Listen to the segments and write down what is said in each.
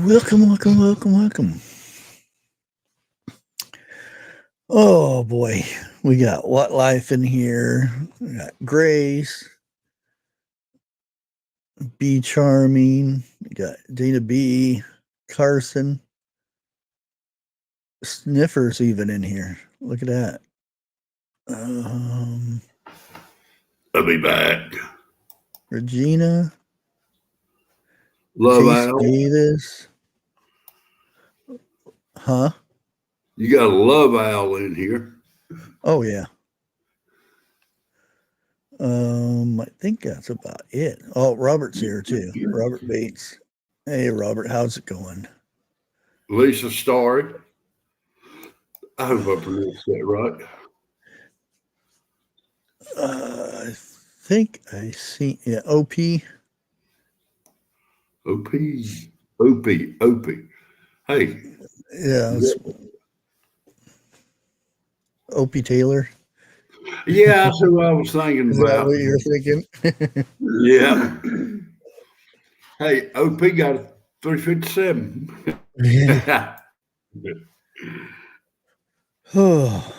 Welcome, welcome, welcome, welcome. Oh boy, we got What Life in here. We got Grace, B Charming, we got Dana B, Carson, Sniffer's even in here. Look at that. I'll be back. Regina, Love Chase Al. Davis. Huh? You got a Love Al in here. Oh yeah. I think that's about it. Oh, Robert's here too. Robert Bates. Hey Robert, how's it going? Lisa Starry. I hope I pronounced that right. I think I see. Yeah, OP. OP. OP. Hey. Yeah, it's OP Taylor. Yeah, that's who I was thinking Is that about. what you're thinking? Yeah. Hey, OP got a 357. Oh.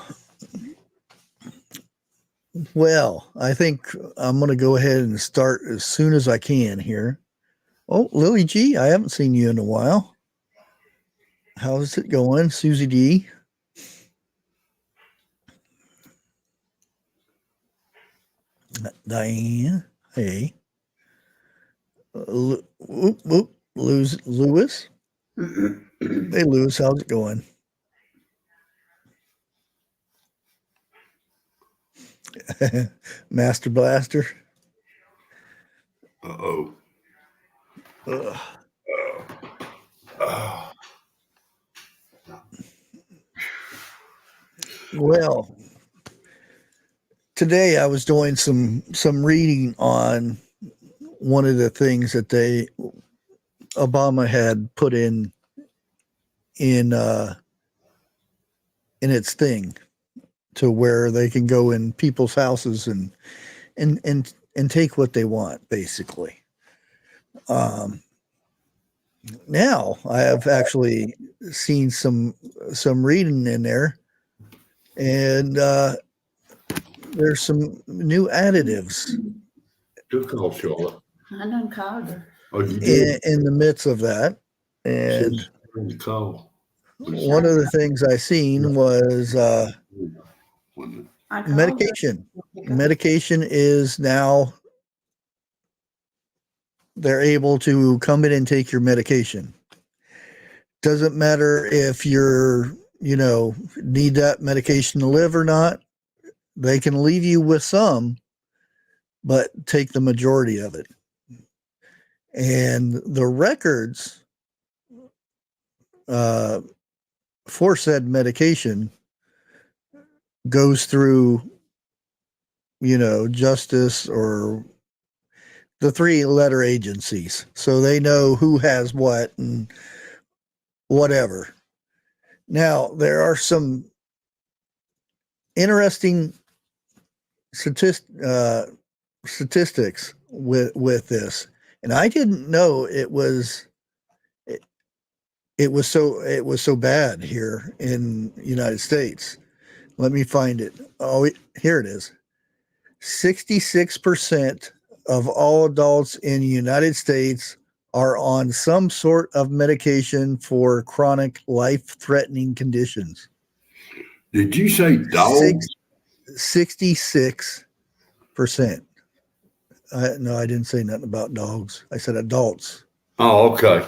Well, I think I'm going to go ahead and start as soon as I can here. Oh, Lily G, I haven't seen you in a while. How's it going, Susie D? Diane, hey. Lewis. Hey, Lewis, how's it going? Master Blaster. Uh-oh. Well, today I was doing some reading on one of the things that Obama had put in its thing, to where they can go in people's houses and take what they want, basically. Now I have actually seen some reading in there, and there's some new additives Good call, Charlotte. I done called her. Oh, you did? in the midst of that. And Call. one of the things I seen was medication. Medication is now, they're able to come in and take your medication. Doesn't matter if you're, need that medication to live or not. They can leave you with some, but take the majority of it. And the records for said medication goes through, Justice or the 3-letter agencies. So they know who has what and whatever. Now, there are some interesting statistics with this, and I didn't know it was so bad here in the United States. Let me find it. Oh, here it is. 66% of all adults in the United States are on some sort of medication for chronic life-threatening conditions. Did you say dogs? 66%. No, I didn't say nothing about dogs. I said adults. Oh, okay.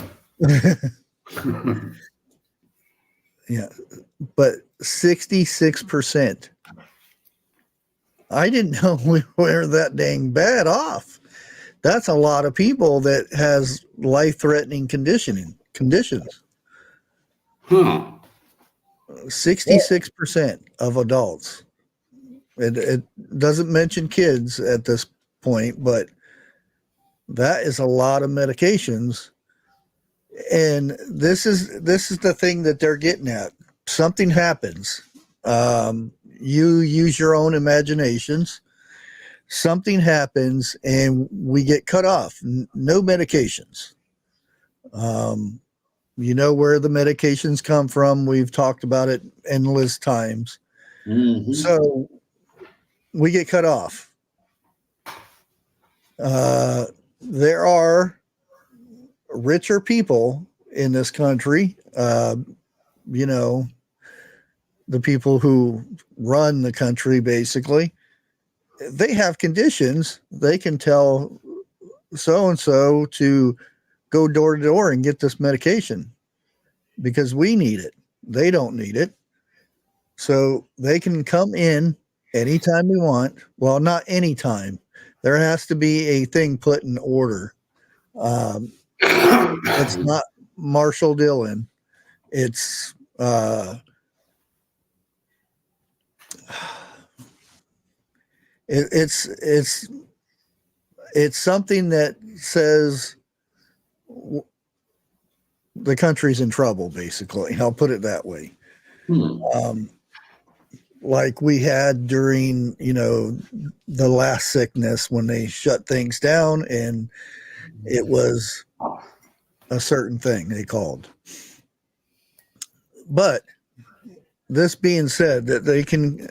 Yeah, but 66%. I didn't know we were that dang bad off. That's a lot of people that has life-threatening conditions. 66% of adults. It doesn't mention kids at this point, but that is a lot of medications. And this is the thing that they're getting at. Something happens. You use your own imaginations. Something happens and we get cut off. No medications. You know where the medications come from. We've talked about it endless times. So we get cut off. There are richer people in this country. You know, the people who run the country, basically, they have conditions. They can tell so and so to go door to door and get this medication because we need it. They don't need it. So they can come in anytime we want. Well, not anytime. There has to be a thing put in order. It's not Marshall Dillon. It's it's something that says the country's in trouble, basically. I'll put it that way. Like we had during, you know, the last sickness when they shut things down, and it was a certain thing they called. But this being said, that they can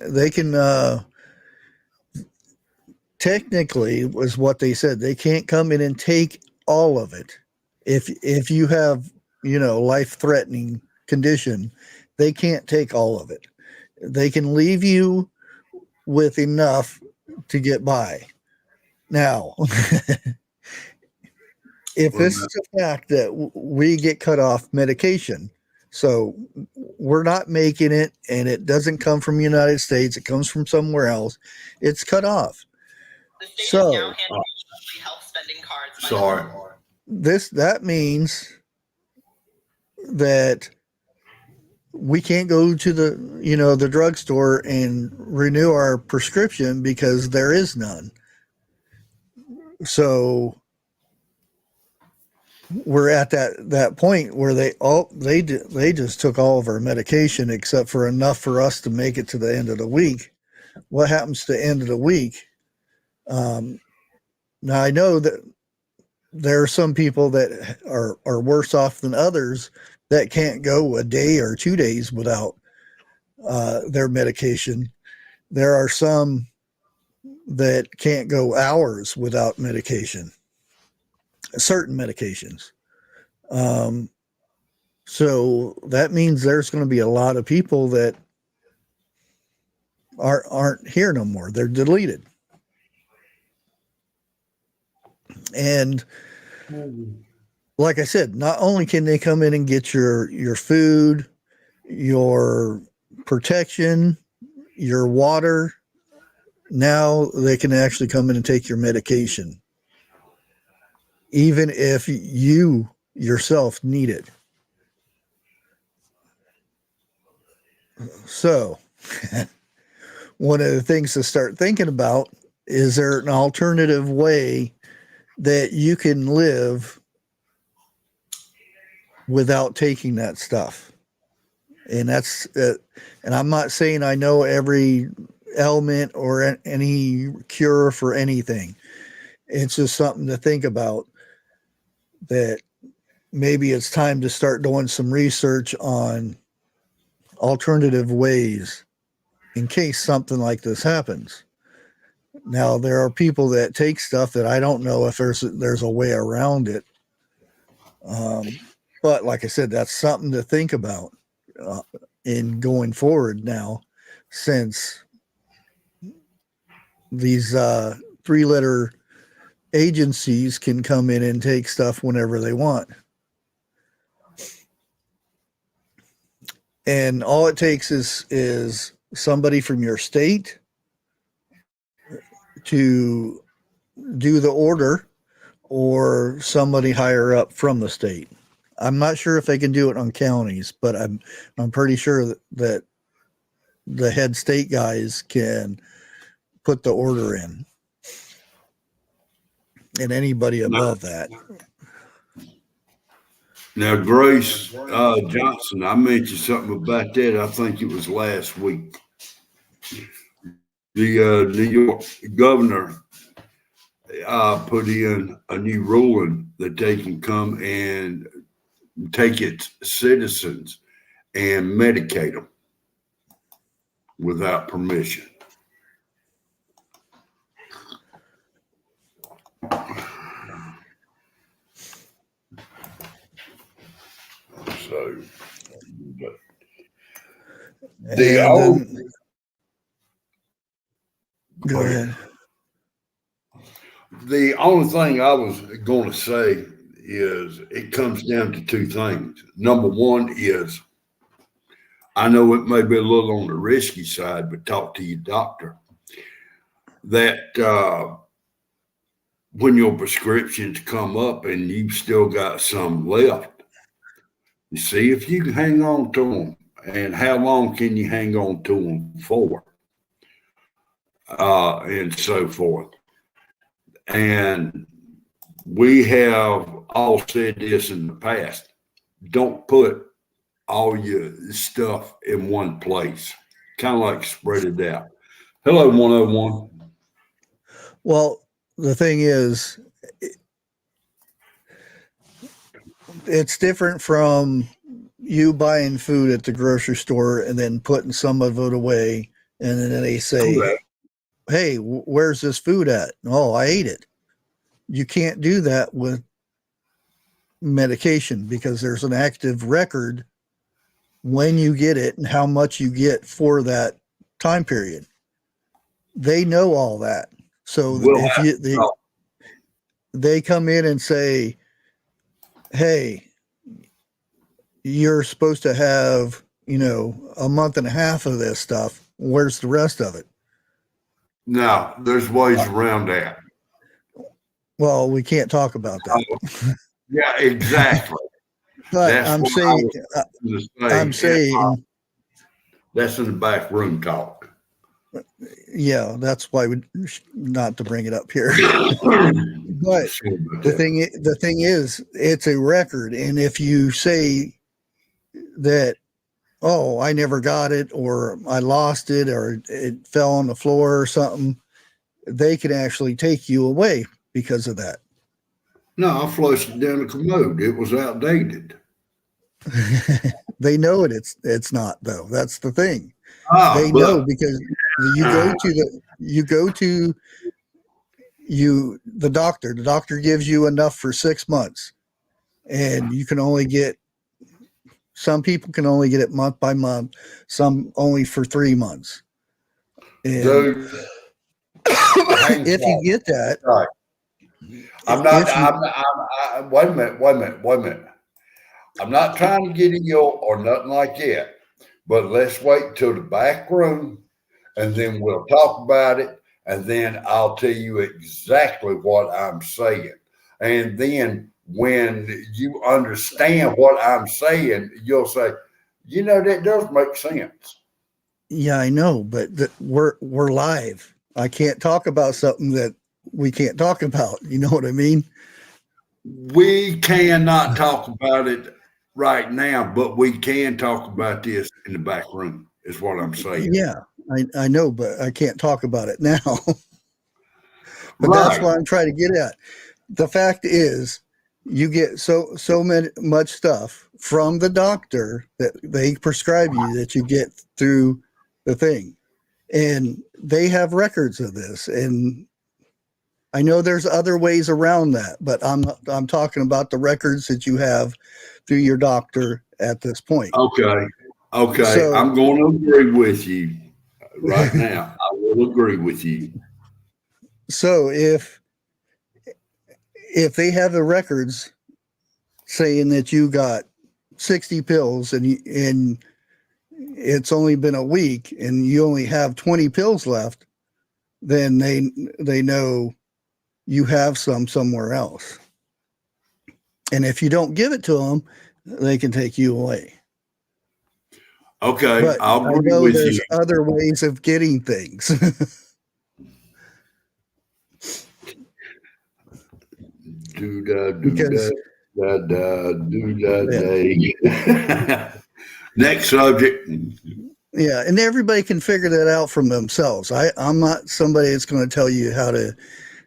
technically, was what they said, they can't come in and take all of it. If you have, you know, life-threatening condition, they can't take all of it. They can leave you with enough to get by. Now, if this is a fact that we get cut off medication, so we're not making it, and it doesn't come from the United States, it comes from somewhere else, it's cut off. So, sorry. That means that we can't go to the, you know, the drugstore and renew our prescription because there is none. So we're at that point where they just took all of our medication except for enough for us to make it to the end of the week. What happens to the end of the week? Now I know that there are some people that are worse off than others that can't go a day or 2 days without their medication. There are some that can't go hours without medication, certain medications. So that means there's going to be a lot of people that aren't here no more. They're deleted. And like I said, not only can they come in and get your food, your protection, your water, now they can actually come in and take your medication, even if you yourself need it. So one of the things to start thinking about, is there an alternative way that you can live without taking that stuff? And that's and I'm not saying I know every ailment or any cure for anything. It's just something to think about, that maybe it's time to start doing some research on alternative ways in case something like this happens. Now, there are people that take stuff that I don't know if there's a way around it. But like I said, that's something to think about in going forward now, since these 3-letter agencies can come in and take stuff whenever they want. And all it takes is somebody from your state to do the order, or somebody higher up from the state. I'm not sure if they can do it on counties, but I'm pretty sure that the head state guys can put the order in, and anybody above that. Now, Grace Johnson, I mentioned something about that. I think it was last week. The New York governor put in a new ruling that they can come and take its citizens and medicate them without permission. So, but go ahead. The only thing I was going to say is it comes down to two things. Number one is, I know it may be a little on the risky side, but talk to your doctor that when your prescriptions come up and you've still got some left, you see if you can hang on to them, and how long can you hang on to them for, and so forth. And we have all said this in the past. Don't put all your stuff in one place. Kind of like spread it out. Hello, 101. Well, the thing is, it's different from you buying food at the grocery store and then putting some of it away, and then they say, Correct. hey, where's this food at? Oh, I ate it. You can't do that with medication because there's an active record when you get it and how much you get for that time period. They know all that. So they come in and say, hey, you're supposed to have, a month and a half of this stuff. Where's the rest of it? No, there's ways around that. Well, we can't talk about that. Yeah, exactly. But That's I'm saying that's in the back room talk. Yeah, that's why we not to bring it up here. But the thing is, it's a record, and if you say that, oh, I never got it, or I lost it, or it fell on the floor or something, they can actually take you away because of that. No, I flushed it down the commode. It was outdated. They know it's not, though. That's the thing. They But know because you go to the doctor. The doctor gives you enough for 6 months, and you can only get. Some people can only get it month by month. Some only for 3 months. And if you get that, right. Wait a minute. I'm not trying to get you or nothing like that, but let's wait till the back room, and then we'll talk about it, and then I'll tell you exactly what I'm saying. And then when you understand what I'm saying, you'll say, that does make sense. Yeah, I know, but we're live. I can't talk about something that we can't talk about. You know what I mean? We cannot talk about it right now, but we can talk about this in the back room, is what I'm saying. Yeah, I know, but I can't talk about it now. But right. That's what I'm trying to get at. The fact is, you get so much stuff from the doctor that they prescribe you that you get through the thing, and they have records of this. And I know there's other ways around that, but I'm talking about the records that you have through your doctor at this point. Okay. So, I'm going to agree with you right now. I will agree with you. So if they have the records saying that you got 60 pills and it's only been a week and you only have 20 pills left, then they know you have some somewhere else. And if you don't give it to them, they can take you away. Okay, but I'll agree I know with there's you. other ways of getting things. Next subject. Yeah, and everybody can figure that out from themselves. I'm not somebody that's going to tell you how to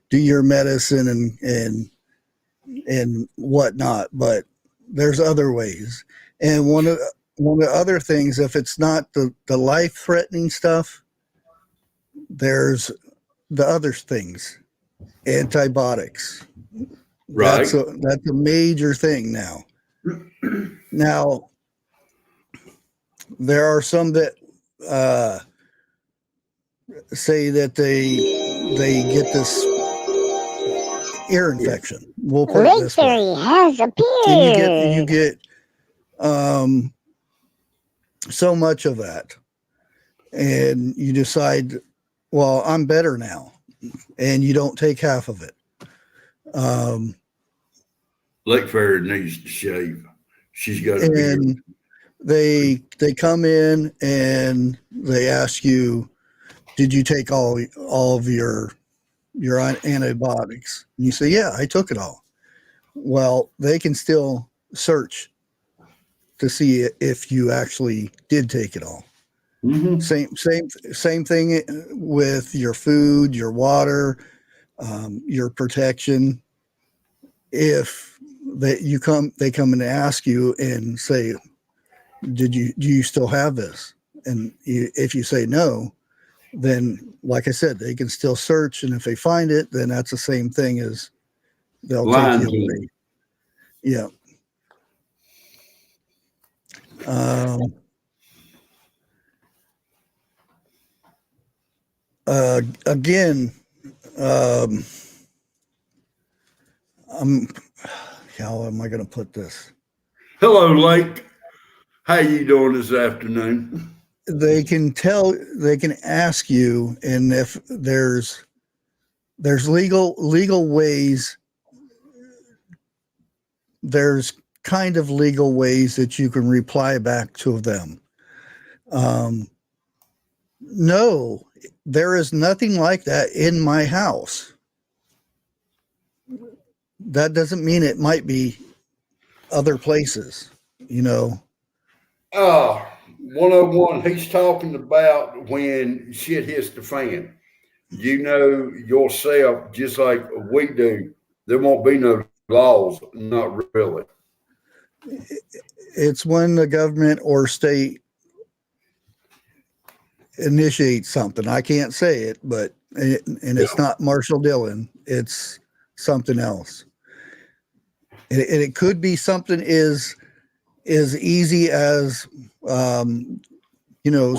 do your medicine and whatnot, but there's other ways. And one of the other things, if it's not the life-threatening stuff, there's the other things, antibiotics. Right. That's a major thing now. Now, there are some that say that they get this ear infection. We'll put it this way. Has appeared. And you get so much of that, and you decide, well, I'm better now, and you don't take half of it. Lake Fairy needs to shave. She's got a and beard. they come in and they ask you, did you take all of your antibiotics? And you say, yeah, I took it all. Well, they can still search to see if you actually did take it all. Mm-hmm. Same thing with your food, your water, your protection. If they come and ask you and say, do you still have this? And if you say no, then, like I said, they can still search, and if they find it, then that's the same thing as they'll take you away. Yeah. Again, how am I going to put this? Hello, Lake. How you doing this afternoon? They can ask you, and if there's legal ways, there's kind of legal ways that you can reply back to them. No, there is nothing like that in my house. That doesn't mean it might be other places, you know. 101, he's talking about when shit hits the fan. You know yourself, just like we do, there won't be no laws, not really. It's when the government or state initiates something. I can't say it, but it's not Marshall Dillon. It's something else. And it could be something as easy as,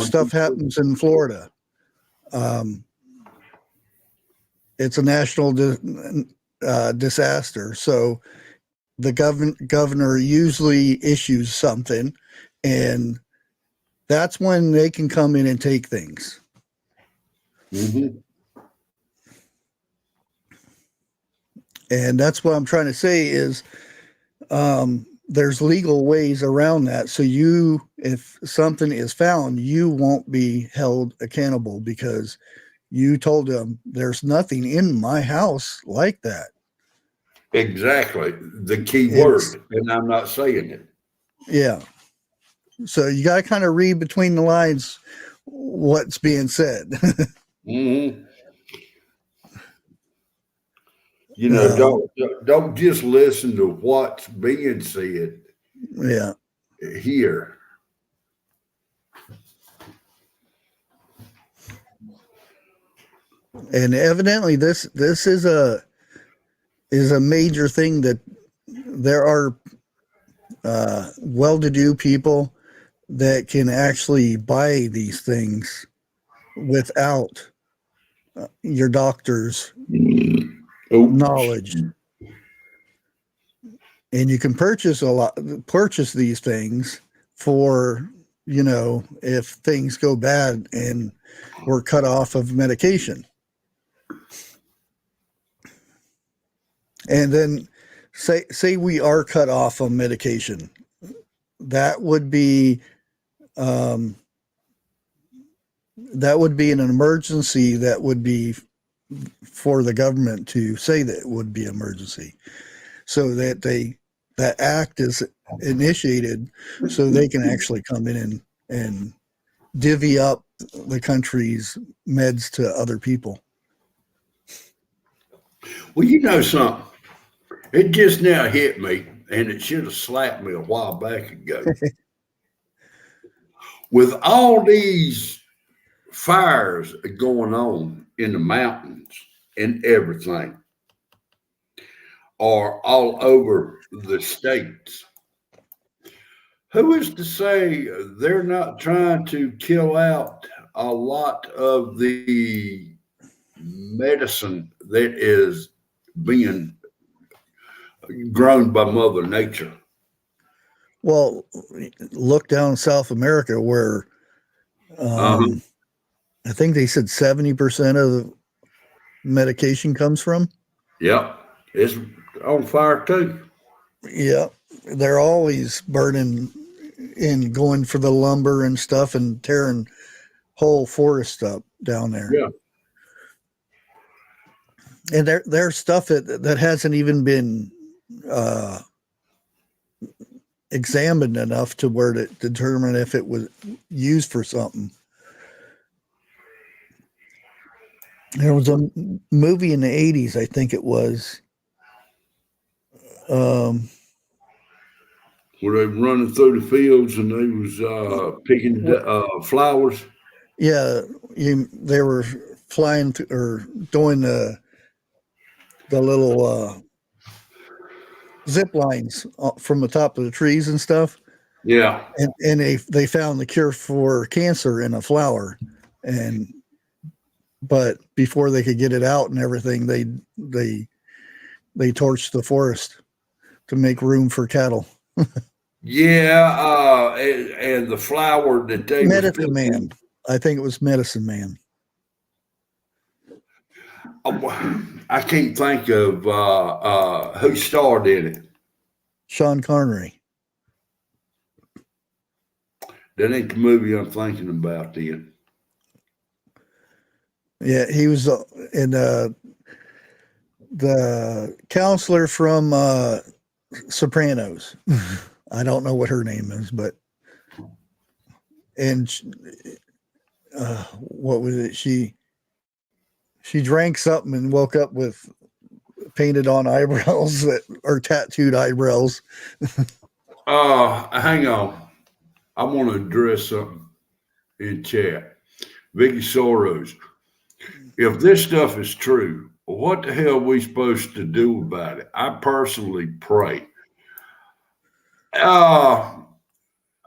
stuff happens in Florida. It's a national disaster. So the governor usually issues something, and that's when they can come in and take things. Mm-hmm. And that's what I'm trying to say is there's legal ways around that. So if something is found, you won't be held accountable because you told them there's nothing in my house like that. Exactly. The key word, and I'm not saying it. Yeah. So you got to kind of read between the lines what's being said. Mm-hmm. You know, don't just listen to what's being said. Yeah. Here. And evidently this is a major thing, that there are well-to-do people that can actually buy these things without your doctor's knowledge. And you can purchase these things for, if things go bad and we're cut off of medication. And then say we are cut off of medication. That would be an emergency. That would be for the government to say that it would be an emergency, so that that act is initiated, so they can actually come in and divvy up the country's meds to other people. Well, you know something. It just now hit me. and it should have slapped me a while back ago. With all these fires going on in the mountains and everything, or all over the states, who is to say they're not trying to kill out a lot of the medicine that is being grown by Mother Nature? Well, look down South America where I think they said 70% of the medication comes from. Yep, it's on fire too. Yeah, they're always burning and going for the lumber and stuff and tearing whole forest up down there. Yeah. And there's stuff that hasn't even been examined enough to where to determine if it was used for something. There was a movie in the 80s, I think it was. Were they running through the fields and they was picking flowers? Yeah, they were flying or doing the little zip lines from the top of the trees and stuff. Yeah. And they found the cure for cancer in a flower, but before they could get it out and everything, they torched the forest to make room for cattle. Yeah, and the flower that they Medicine Man. I think it was Medicine Man. I can't think of who starred in it. Sean Connery. That ain't the movie I'm thinking about then. Yeah, he was in the counselor from Sopranos. I don't know what her name is, but what was it? She drank something and woke up with painted on eyebrows that are tattooed eyebrows. Hang on. I want to address something in chat. Vicky Soros, if this stuff is true, what the hell are we supposed to do about it? I personally pray. I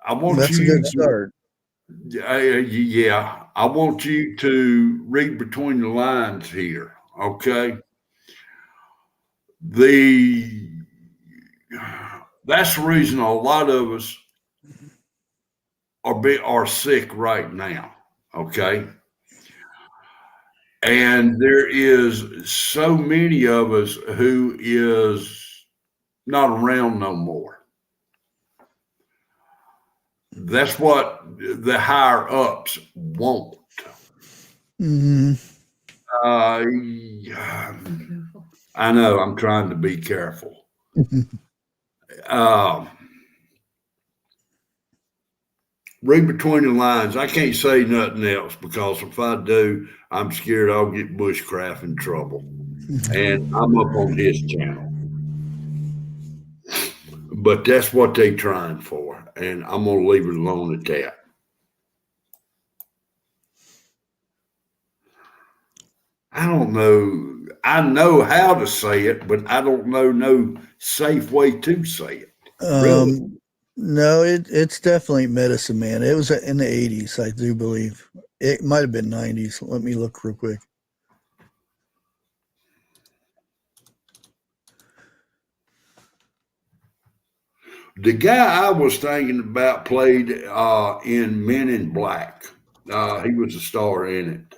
want That's you a good start. Yeah, I want you to read between the lines here, okay? That's the reason a lot of us are sick right now, okay? And there is so many of us who is not around no more. That's what the higher ups want. Mm-hmm. I know, I'm trying to be careful. Read between the lines. I can't say nothing else because if I do, I'm scared I'll get Bushcraft in trouble. And I'm up on his channel. But that's what they trying for. And I'm going to leave it alone at that. I don't know. I know how to say it, but I don't know no safe way to say it. Really? No, it's definitely Medicine Man. It was in the 80s, I do believe. It might have been 90s. Let me look real quick. The guy I was thinking about played in Men in Black. He was a star in it.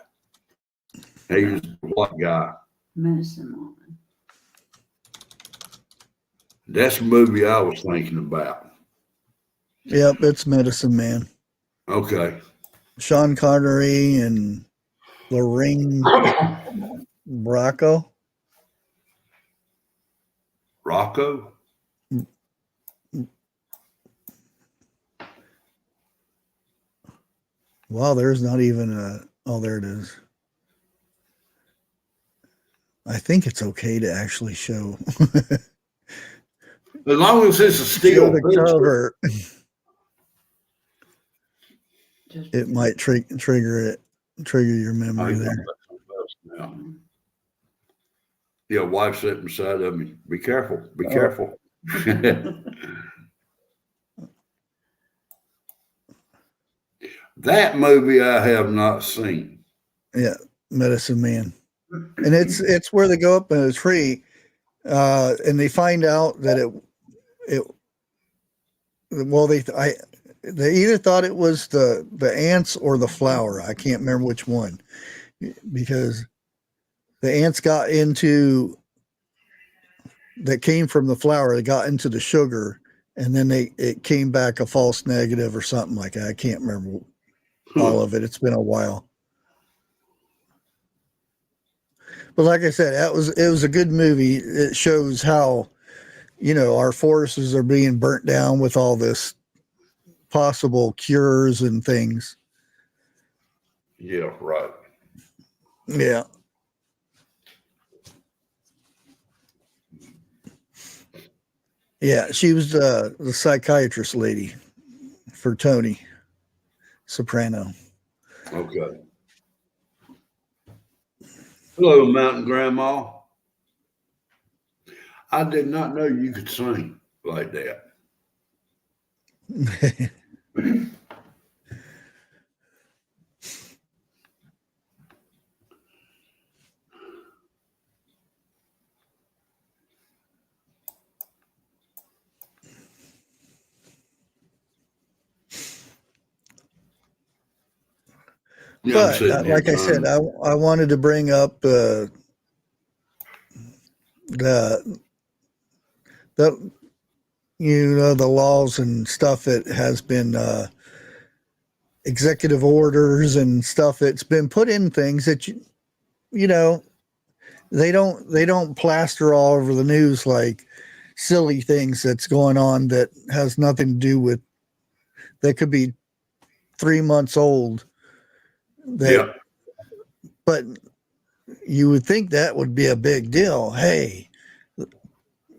He was a white guy. Medicine Man. That's the movie I was thinking about. Yep, it's Medicine Man. Okay. Sean Connery and Lorraine Bracco. Rocco? Wow, there's not even a. Oh, there it is. I think it's okay to actually show. As long as it's a Show still the picture. cover. Just It might trigger your memory there. Now. Yeah, wife sitting beside of me. Be careful. Be Oh. careful. That movie I have not seen. Yeah, Medicine Man. And it's where they go up in a tree, and they find out that they either thought it was the ants or the flower. I can't remember which one, because the ants that came from the flower. They got into the sugar, and then it came back a false negative or something like that. I can't remember all of it. It's been a while. But like I said, it was a good movie. It shows how, our forests are being burnt down with all this possible cures and things. Yeah, right. Yeah. Yeah, she was the psychiatrist lady for Tony Soprano. Okay. Hello, Mountain Grandma. I did not know you could sing like that. Yeah, I'm But sitting here like I said, I wanted to bring up the the laws and stuff that has been executive orders and stuff that's been put in things that they don't plaster all over the news like silly things that's going on that has nothing to do with, that could be 3 months old. Yeah. But you would think that would be a big deal. Hey,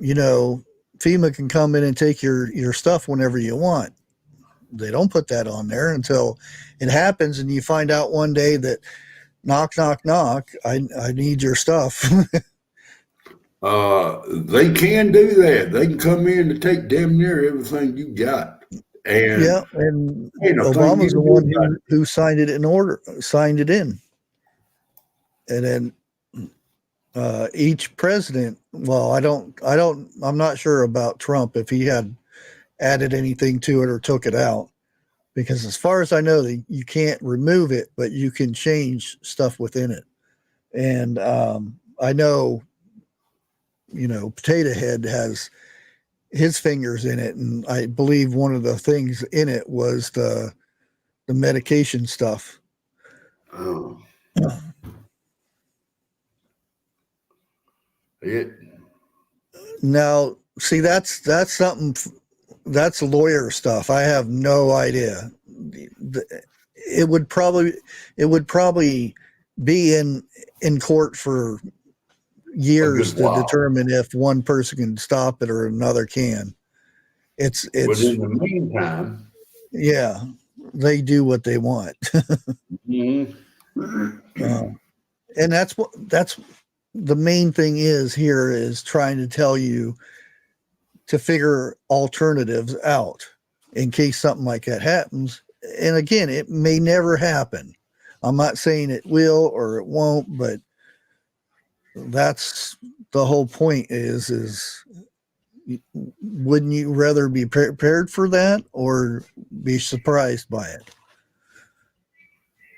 FEMA can come in and take your stuff whenever you want. They don't put that on there until it happens, and you find out one day that knock, knock, knock, I need your stuff. They can do that. They can come in and take damn near everything you got. And Yeah, and ain't a thing Obama's you the can do one about it. who signed it in. And then each president, well, I'm not sure about Trump if he had added anything to it or took it out, because as far as I know, you can't remove it, but you can change stuff within it. And I know, Potato Head has his fingers in it, and I believe one of the things in it was the medication stuff. Oh. Now, see, that's something, that's lawyer stuff. I have no idea. It would probably be in court for years to determine if one person can stop it or another can. It's But in the meantime, yeah, they do what they want. And that's the main thing is trying to tell you to figure alternatives out in case something like that happens. And again, it may never happen. I'm not saying it will or it won't, but that's the whole point is wouldn't you rather be prepared for that or be surprised by it?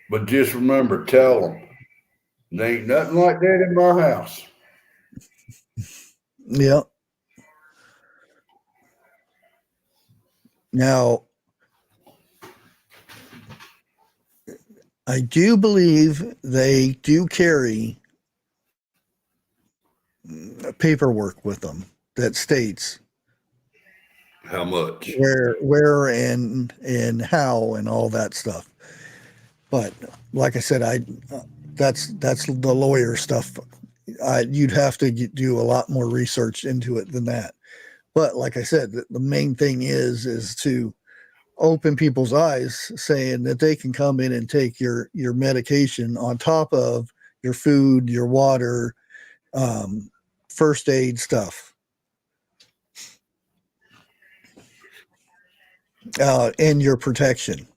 but just remember, tell them there ain't nothing like that in my house. Yeah. Now, I do believe they do carry paperwork with them that states How much? where and how and all that stuff. But like I said, that's the lawyer stuff. You'd have to do a lot more research into it than that. But like I said, the main thing is to open people's eyes, saying that they can come in and take your medication on top of your food, your water, first aid stuff, and your protection.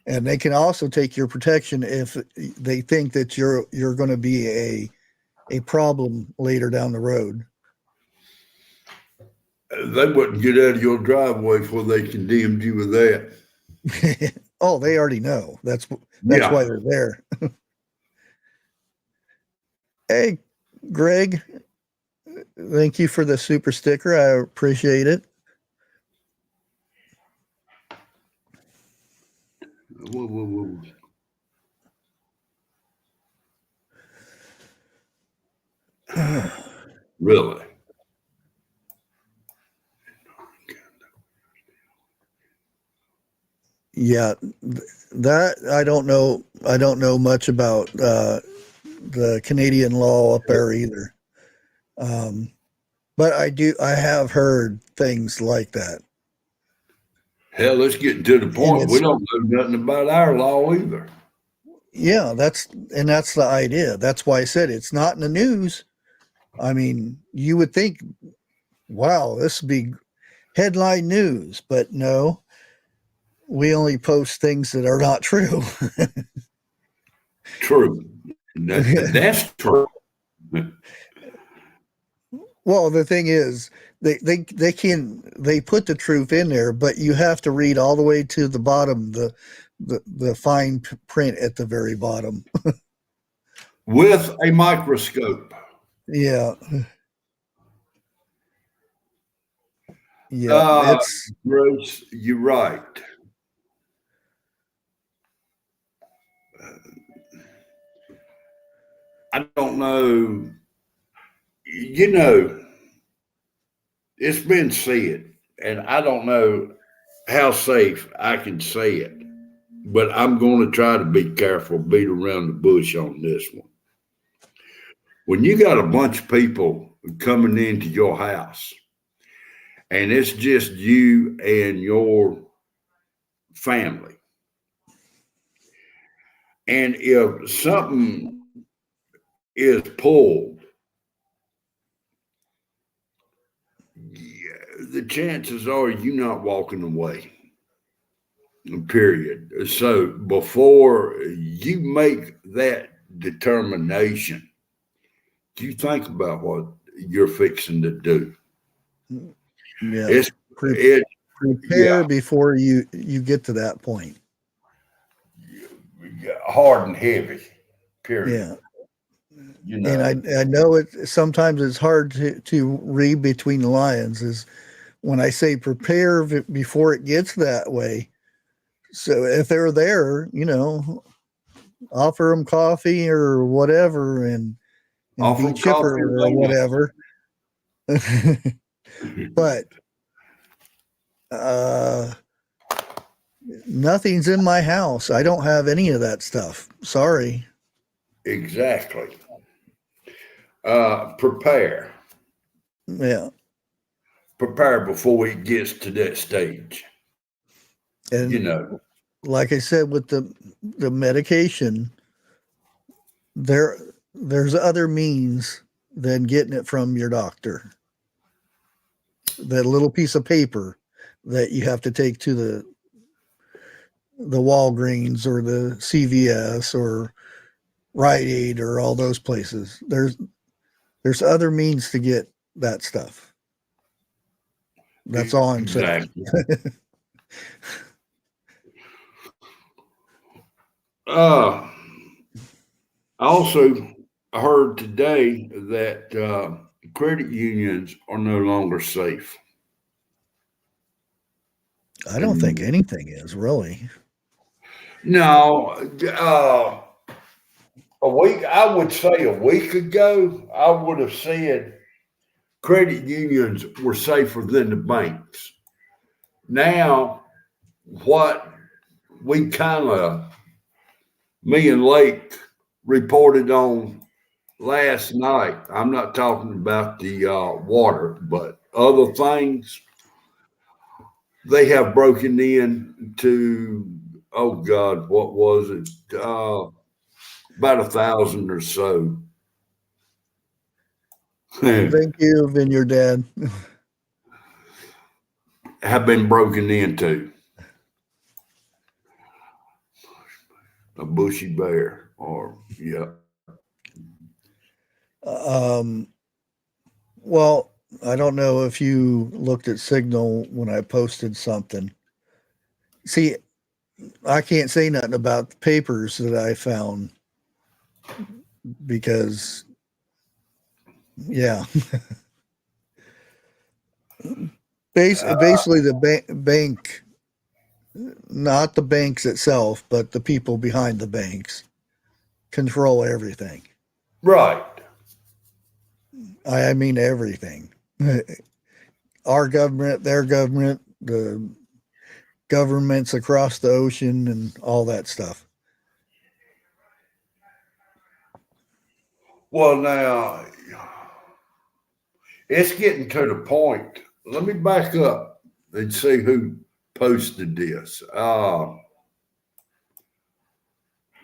And they can also take your protection if they think that you're going to be a problem later down the road. They wouldn't get out of your driveway before they condemned you with that. Oh, they already know. That's Yeah. why they're there. Hey, Greg, thank you for the super sticker. I appreciate it. Whoa. Really? Yeah, that I don't know. I don't know much about the Canadian law up there either. But I have heard things like that. Hell, let's get to the point. We don't know nothing about our law either. Yeah, that's the idea. That's why I said it's not in the news. I mean, you would think, wow, this would be headline news, but no, we only post things that are not true. True. That's true. Well, the thing is, they put the truth in there, but you have to read all the way to the bottom, the fine print at the very bottom. With a microscope. Yeah. Yeah. Bruce, you're right. I don't know. You know, it's been said, and I don't know how safe I can say it, but I'm going to try to be careful, beat around the bush on this one. When you got a bunch of people coming into your house, and it's just you and your family, and if something is pulled, the chances are you're not walking away. Period. So before you make that determination, you think about what you're fixing to do. Yeah. Prepare before you get to that point. Hard and heavy. Period. Yeah. You know. And I know it sometimes it's hard to read between the lines is when I say prepare before it gets that way. So if they're there, you know, offer them coffee or whatever and be chipper or whatever. But nothing's in my house. I don't have any of that stuff. Sorry. Exactly. Prepare. Yeah. Prepare before it gets to that stage. And you know, like I said, with the medication, there's other means than getting it from your doctor. That little piece of paper that you have to take to the Walgreens or the CVS or Rite Aid or all those places. There's other means to get that stuff. That's all I'm saying. I also heard today that credit unions are no longer safe. I don't think anything is really. No, I would say a week ago, I would have said credit unions were safer than the banks. Now, what we me and Lake reported on last night, I'm not talking about the water, but other things, they have broken in to, oh God, what was it? About 1,000 or so. Thank you, Vineyard Dad. Have been broken into. A bushy bear, or yeah. Well, I don't know if you looked at Signal when I posted something. See, I can't say nothing about the papers that I found because, yeah, basically the bank, not the banks itself, but the people behind the banks control everything. Right. I mean everything. Our government, their government, the governments across the ocean, and all that stuff. Well, now it's getting to the point. Let me back up and see who posted this.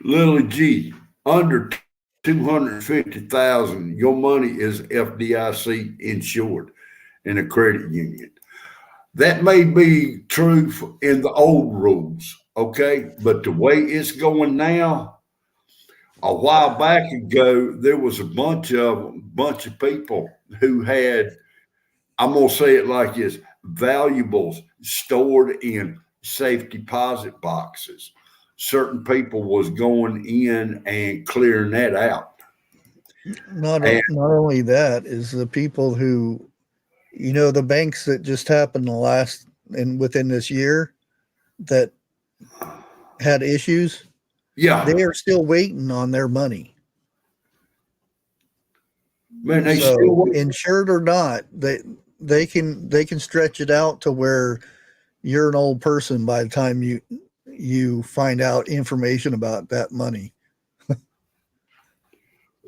Lily G, under 250,000, your money is FDIC insured in a credit union. That may be true in the old rules, okay? But the way it's going now, a while back ago, there was a bunch of people who had, I'm gonna say it like this, valuables stored in safe deposit boxes. Certain people was going in and clearing that out. Not only that is the people who, the banks that just happened within this year that had issues. Yeah, They are still waiting on their money. man, they So still insured or not, they can stretch it out to where you're an old person by the time you find out information about that money.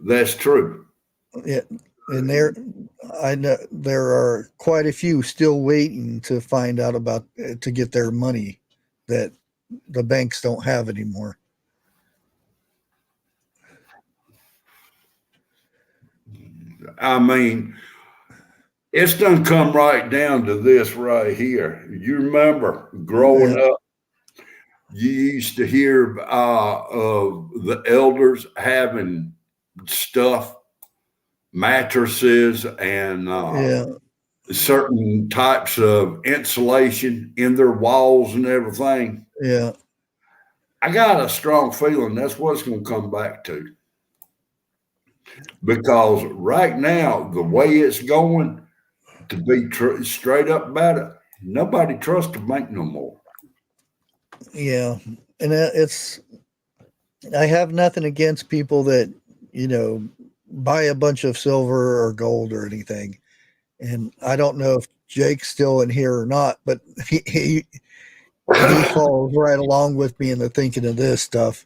That's true. Yeah, and I know there are quite a few still waiting to find out about to get their money that the banks don't have anymore. I mean, it's done come right down to this right here. You remember growing up, you used to hear of the elders having stuff, mattresses, and Yeah, certain types of insulation in their walls and everything. yeah. I got a strong feeling that's what it's going to come back to. Because right now, the way it's going, to be straight up about it, nobody trusts the bank no more. Yeah, and I have nothing against people that buy a bunch of silver or gold or anything, and I don't know if Jake's still in here or not, but he falls right along with me in the thinking of this stuff.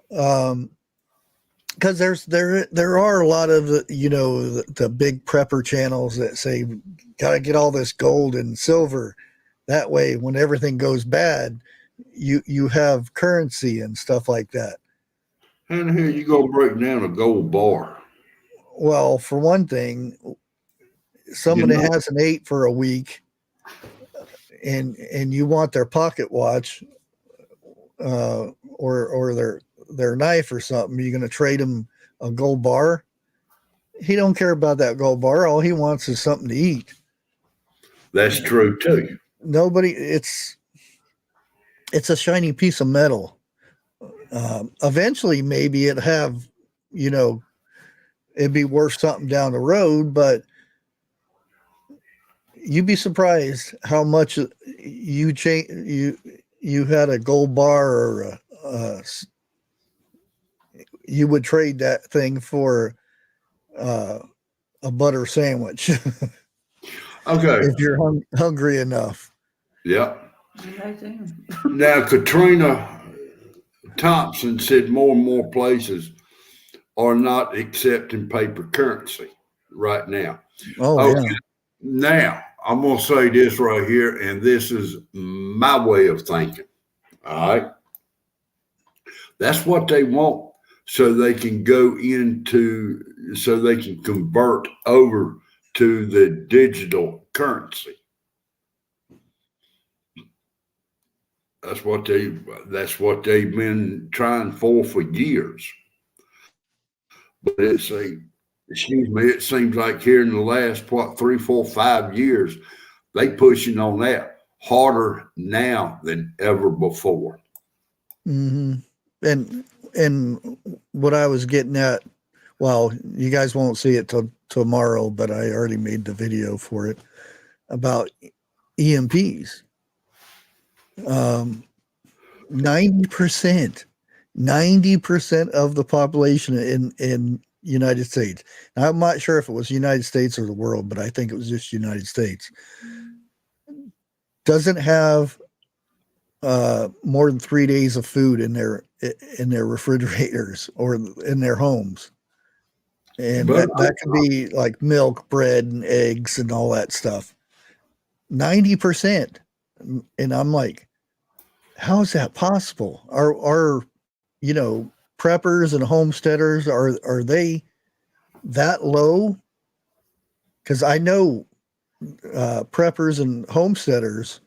Because there are a lot of the big prepper channels that say gotta get all this gold and silver, that way when everything goes bad you have currency and stuff like that. And here you go break down a gold bar. Well, for one thing, somebody has an 8 for a week and you want their pocket watch or their knife or something, you're going to trade him a gold bar. He don't care about that gold bar. All he wants is something to eat. That's true too. Nobody. It's a shiny piece of metal. Eventually, maybe it'd be worth something down the road, but you'd be surprised how much you had a gold bar or you would trade that thing for a butter sandwich. Okay. If you're hungry enough. Yeah. Now, Katrina Thompson said more and more places are not accepting paper currency right now. Oh, yeah. Now, I'm going to say this right here, and this is my way of thinking. All right. That's what they want so they can so they can convert over to the digital currency. That's what they've been trying for years. But it seems like here in the last 3, 4, 5 years, they pushing on that harder now than ever before. Mm-hmm. And what I was getting at, well, you guys won't see it till tomorrow, but I already made the video for it about EMPs. 90% of the population in United States. Now, I'm not sure if it was United States or the world, but I think it was just United States. Doesn't have more than 3 days of food in their refrigerators or in their homes. And that could be like milk, bread, and eggs and all that stuff. 90%. And I'm like, how is that possible? Are preppers and homesteaders, are they that low? Because I know preppers and homesteaders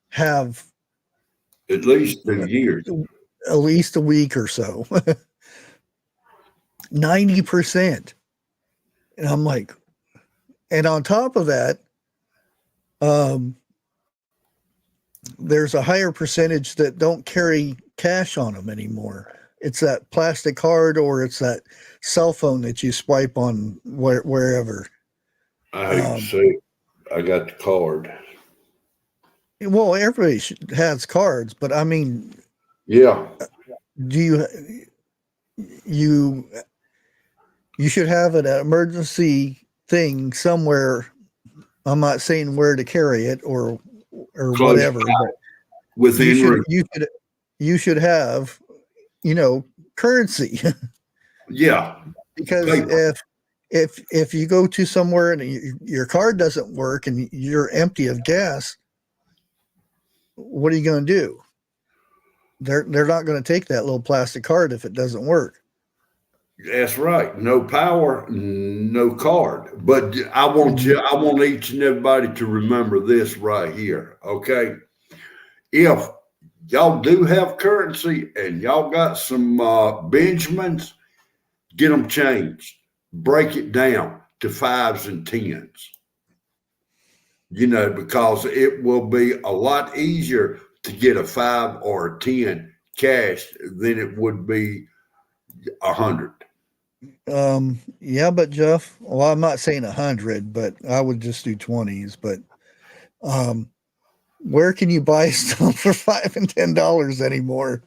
have at least 2 years, at least a week or so. 90%. And I'm like, and on top of that, there's a higher percentage that don't carry cash on them anymore. It's that plastic card or it's that cell phone that you swipe on wherever. I hate to say it, I got the card. Well, everybody has cards, but I mean, yeah. Do you should have an emergency thing somewhere. I'm not saying where to carry it or Close whatever, but within you should have, currency. Yeah. Because if you go to somewhere and your card doesn't work and you're empty of gas, what are you going to do? They're not going to take that little plastic card if it doesn't work. That's right. No power, no card. But I want each and everybody to remember this right here. Okay. If y'all do have currency and y'all got some Benjamins, get them changed. Break it down to 5s and 10s. Because it will be a lot easier to get a 5 or a 10 cash than it would be 100. Yeah, but Jeff, well, I'm not saying 100, but I would just do 20s. But where can you buy stuff for $5 and $10 anymore?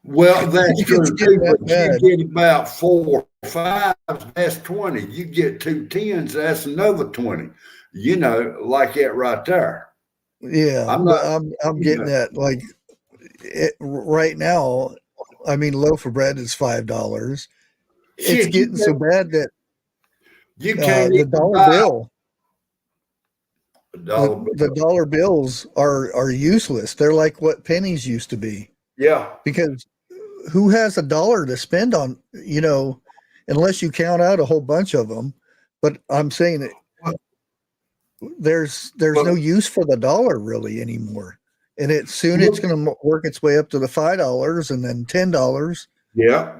Well, that's true too. But you get about 4 or 5s, that's 20. You get 2 10s, that's another 20. Like that right there. Yeah, I'm getting that. Like right now, I mean, loaf of bread is $5. It's getting so bad that you can't the dollar bill. The dollar bills are useless. They're like what pennies used to be. Yeah. Because who has $1 to spend on, unless you count out a whole bunch of them. But I'm saying that there's no use for the dollar really anymore. And it's going to work its way up to the $5 and then $10. Yeah.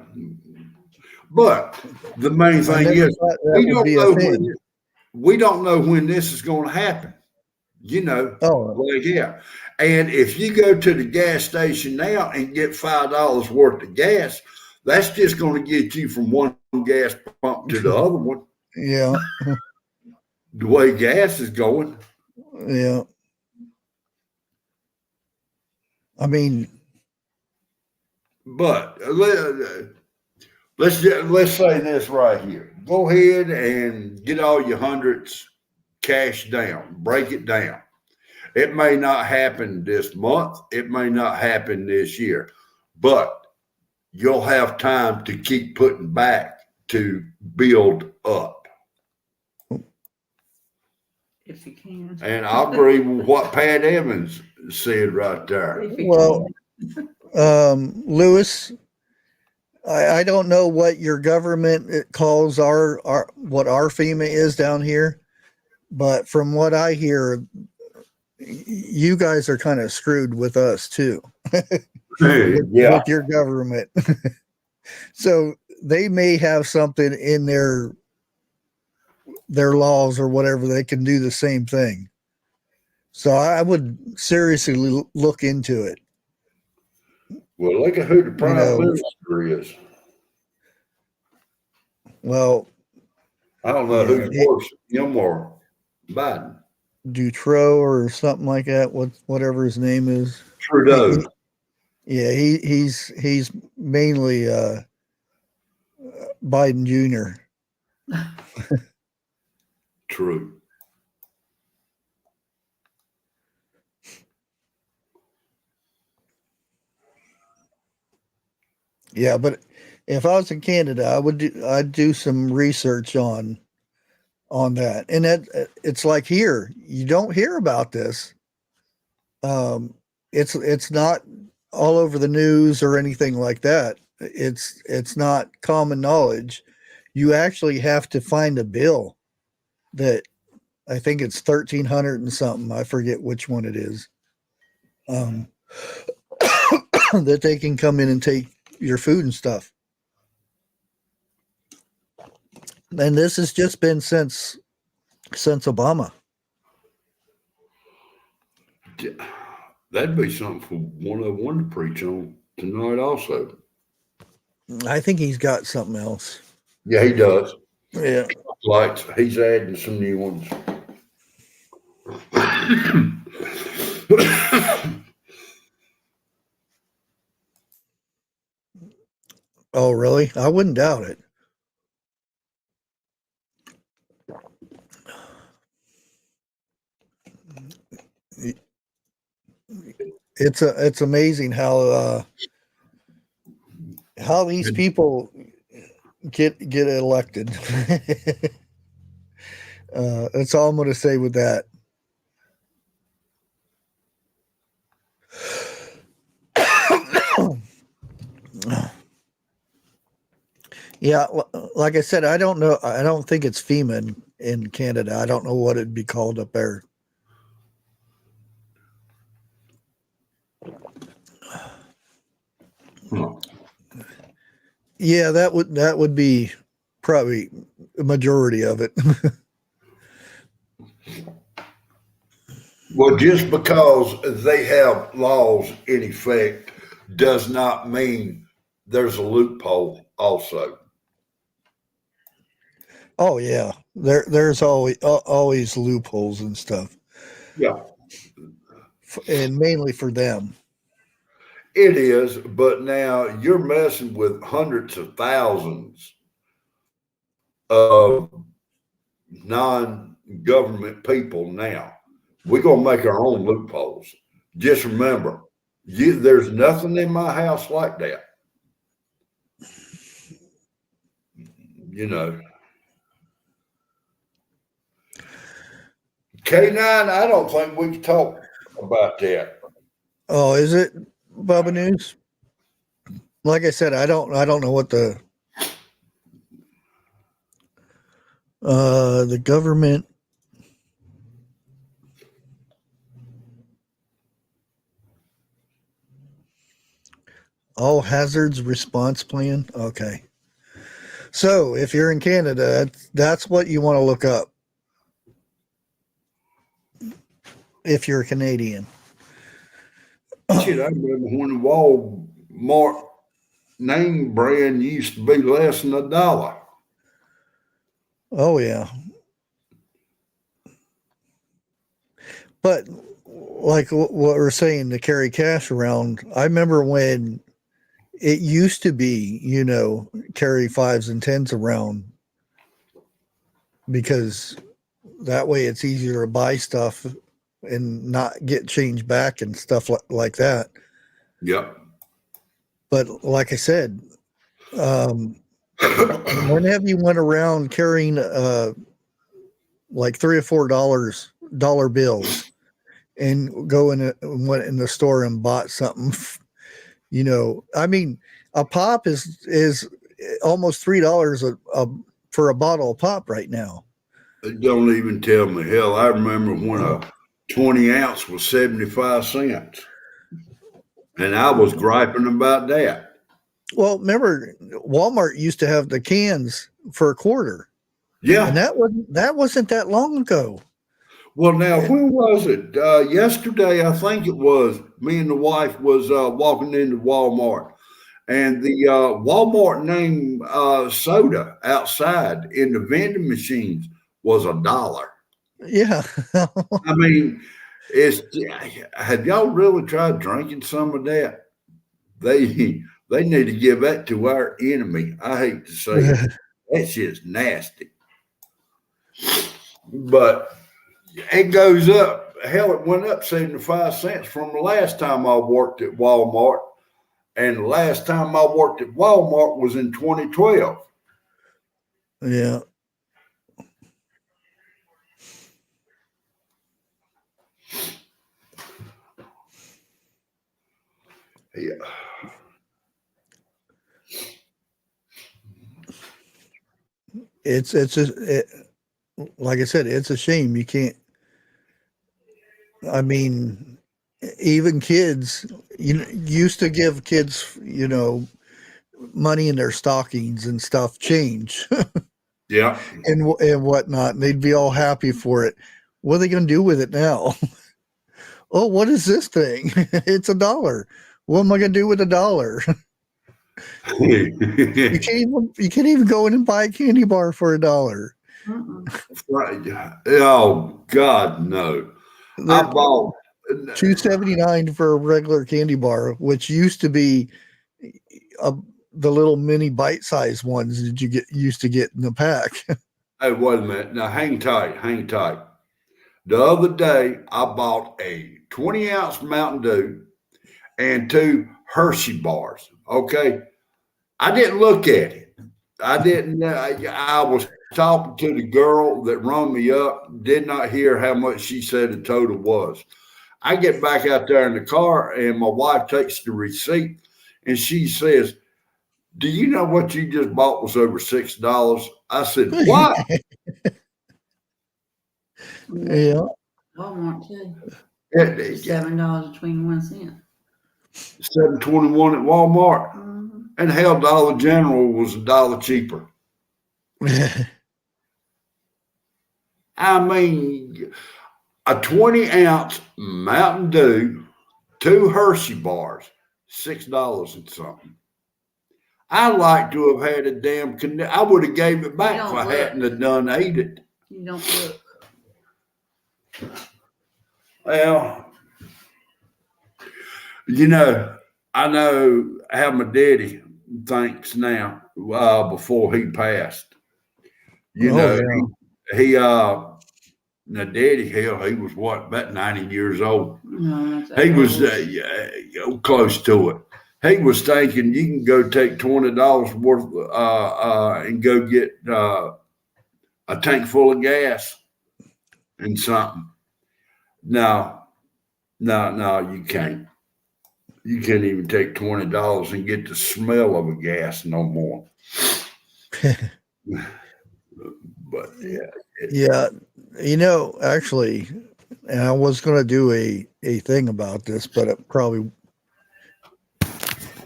But the main thing is we don't know when this is going to happen. Yeah. And if you go to the gas station now and get $5 worth of gas, that's just going to get you from one gas pump to the other one. Yeah. The way gas is going. Yeah. I mean, but let's say this right here. Go ahead and get all your hundreds cash down. Break it down. It may not happen this month. It may not happen this year, but you'll have time to keep putting back to build up. If you can. And I agree with what Pat Evans said right there. If you Well, can. Lewis, I don't know what your government calls our what our FEMA is down here, but from what I hear, you guys are kind of screwed with us too, with your government. So they may have something in their laws or whatever, they can do the same thing. So I would seriously look into it. Well, look at who the prime minister is. Well, I don't know who's worse, him or Biden. Dutroux or something like that. Whatever his name is. Trudeau. He's mainly Biden Jr. True. Yeah, but if I was in Canada, I'd do some research on that. And it's like here, you don't hear about this. It's not all over the news or anything like that. It's not common knowledge. You actually have to find a bill that I think it's 1,300 and something. I forget which one it is. That they can come in and take your food and stuff. And this has just been since Obama. That'd be something for 101 to preach on tonight also. I think he's got something else. Yeah, he does. Yeah. Like he's adding some new ones. Oh, really? I wouldn't doubt it. It's amazing how these people get elected. That's all I'm going to say with that. Yeah, like I said, I don't know. I don't think it's FEMA in Canada. I don't know what it'd be called up there. Yeah, that would be probably a majority of it. Well, just because they have laws in effect does not mean there's a loophole also. Oh yeah, there's always loopholes and stuff. Yeah, and mainly for them. It is, but now you're messing with hundreds of thousands of non-government people now. We're going to make our own loopholes. Just remember, there's nothing in my house like that. You know. K9, I don't think we can talk about that. Oh, is it Bubba News? Like I said, I don't know what the government all hazards response plan. Okay. So if you're in Canada, that's what you want to look up. If you're a Canadian. Shit, I remember when the Walmart name brand used to be less than $1. Oh yeah. But like what we're saying, to carry cash around, I remember when it used to be, carry 5s and 10s around, because that way it's easier to buy stuff and not get change back and stuff like that. Yep. But like I said, when have you went around carrying like $3 or $4 dollar bills and went in the store and bought something. You know, I mean, a pop is almost $3 for a bottle of pop right now. Don't even tell me. Hell, I remember when a 20 ounce was 75 cents. And I was griping about that. Well, remember, Walmart used to have the cans for a quarter. Yeah. And that wasn't that long ago. Well, now, when was it? Yesterday, I think it was. Me and the wife was walking into Walmart. And the Walmart name soda outside in the vending machines was $1. Yeah. I mean, have y'all really tried drinking some of that? They need to give that to our enemy. I hate to say it. That shit's nasty. But it goes up. Hell, it went up 75 cents from the last time I worked at Walmart. And the last time I worked at Walmart was in 2012. Yeah. Yeah. Like I said, it's a shame you can't. I mean, even kids, used to give kids, money in their stockings and stuff, change. Yeah. and whatnot, and they'd be all happy for it. What are they going to do with it now? Oh, what is this thing? It's $1. What am I going to do with $1? You can't even go in and buy a candy bar for $1. Right. Oh God, no. I bought $2.79 for a regular candy bar, which used to be the little mini bite-sized ones that you used to get in the pack. Hey, wait a minute. Now hang tight, hang tight. The other day I bought a 20-ounce Mountain Dew and 2 Hershey bars. Okay. I didn't look at it. I didn't. I was talking to the girl that rung me up. Did not hear how much she said the total was. I get back out there in the car, and my wife takes the receipt, and she says, "Do you know what you just bought was over $6?" I said, "What?" Yeah. Walmart too. $7.21 $7.21. at Walmart, and hell, Dollar General was $1 cheaper. I mean, a 20-ounce Mountain Dew, 2 Hershey bars, $6 and something. I like to have had a damn. I would have gave it back if I hadn't have done ate it. You don't look. Well, I know how my daddy thinks now. Before he passed, now daddy, hell, he was about 90 years old. No, he was close to it. He was thinking you can go take $20 worth and go get a tank full of gas and something. No, you can't. You can't even take $20 and get the smell of a gas no more. But yeah, actually, and I was going to do a thing about this, but it probably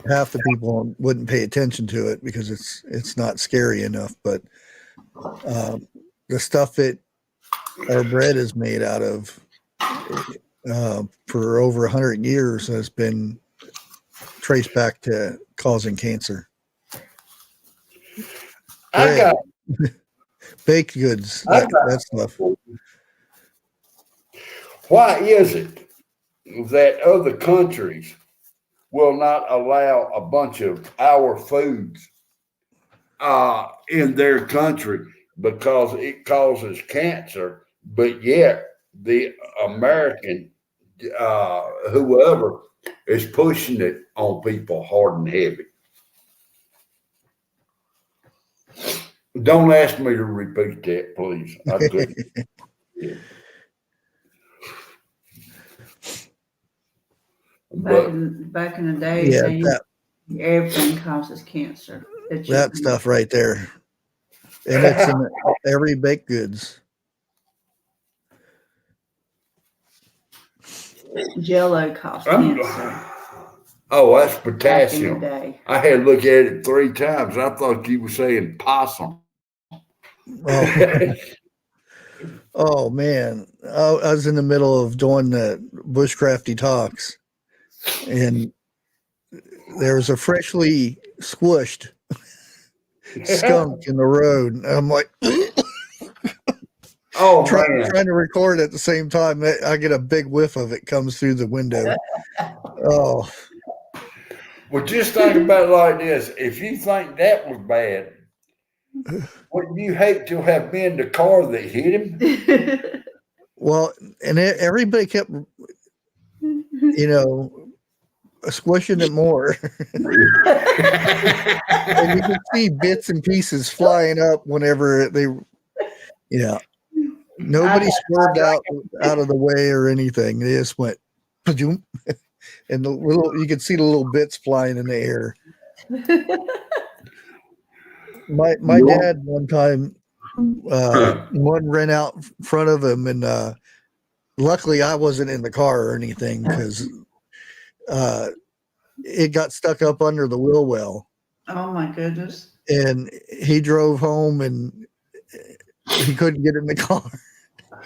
half the people wouldn't pay attention to it because it's not scary enough. But the stuff that our bread is made out of for over 100 years has been traced back to causing cancer. I got baked goods, that stuff. Why is it that other countries will not allow a bunch of our foods in their country because it causes cancer, but yet the American whoever is pushing it on people hard and heavy? Don't ask me to repeat that, please. I couldn't. But Back in the day, Yeah, they used everything causes cancer. that stuff right there. And it's in every baked goods. Jello caused cancer oh, that's back in the potassium. day. I had to look at it 3 times. I thought you were saying possum. Oh, oh man. I was in the middle of doing the Bushcrafty talks, and there was a freshly squished skunk in the road. And I'm like, Oh, trying man. to record at the same time. I get a big whiff of it comes through the window. Oh, Well, just think about it like this. If you think that was bad, wouldn't you hate to have been the car that hit him? well, and everybody kept, squishing it more. And you could see bits and pieces flying up whenever they, nobody swerved out of the way or anything. They just went, "Pajoom," and you could see the little bits flying in the air. My dad one time, one ran out in front of him, and luckily I wasn't in the car or anything because it got stuck up under the wheel well. Oh my goodness. And he drove home and he couldn't get in the car.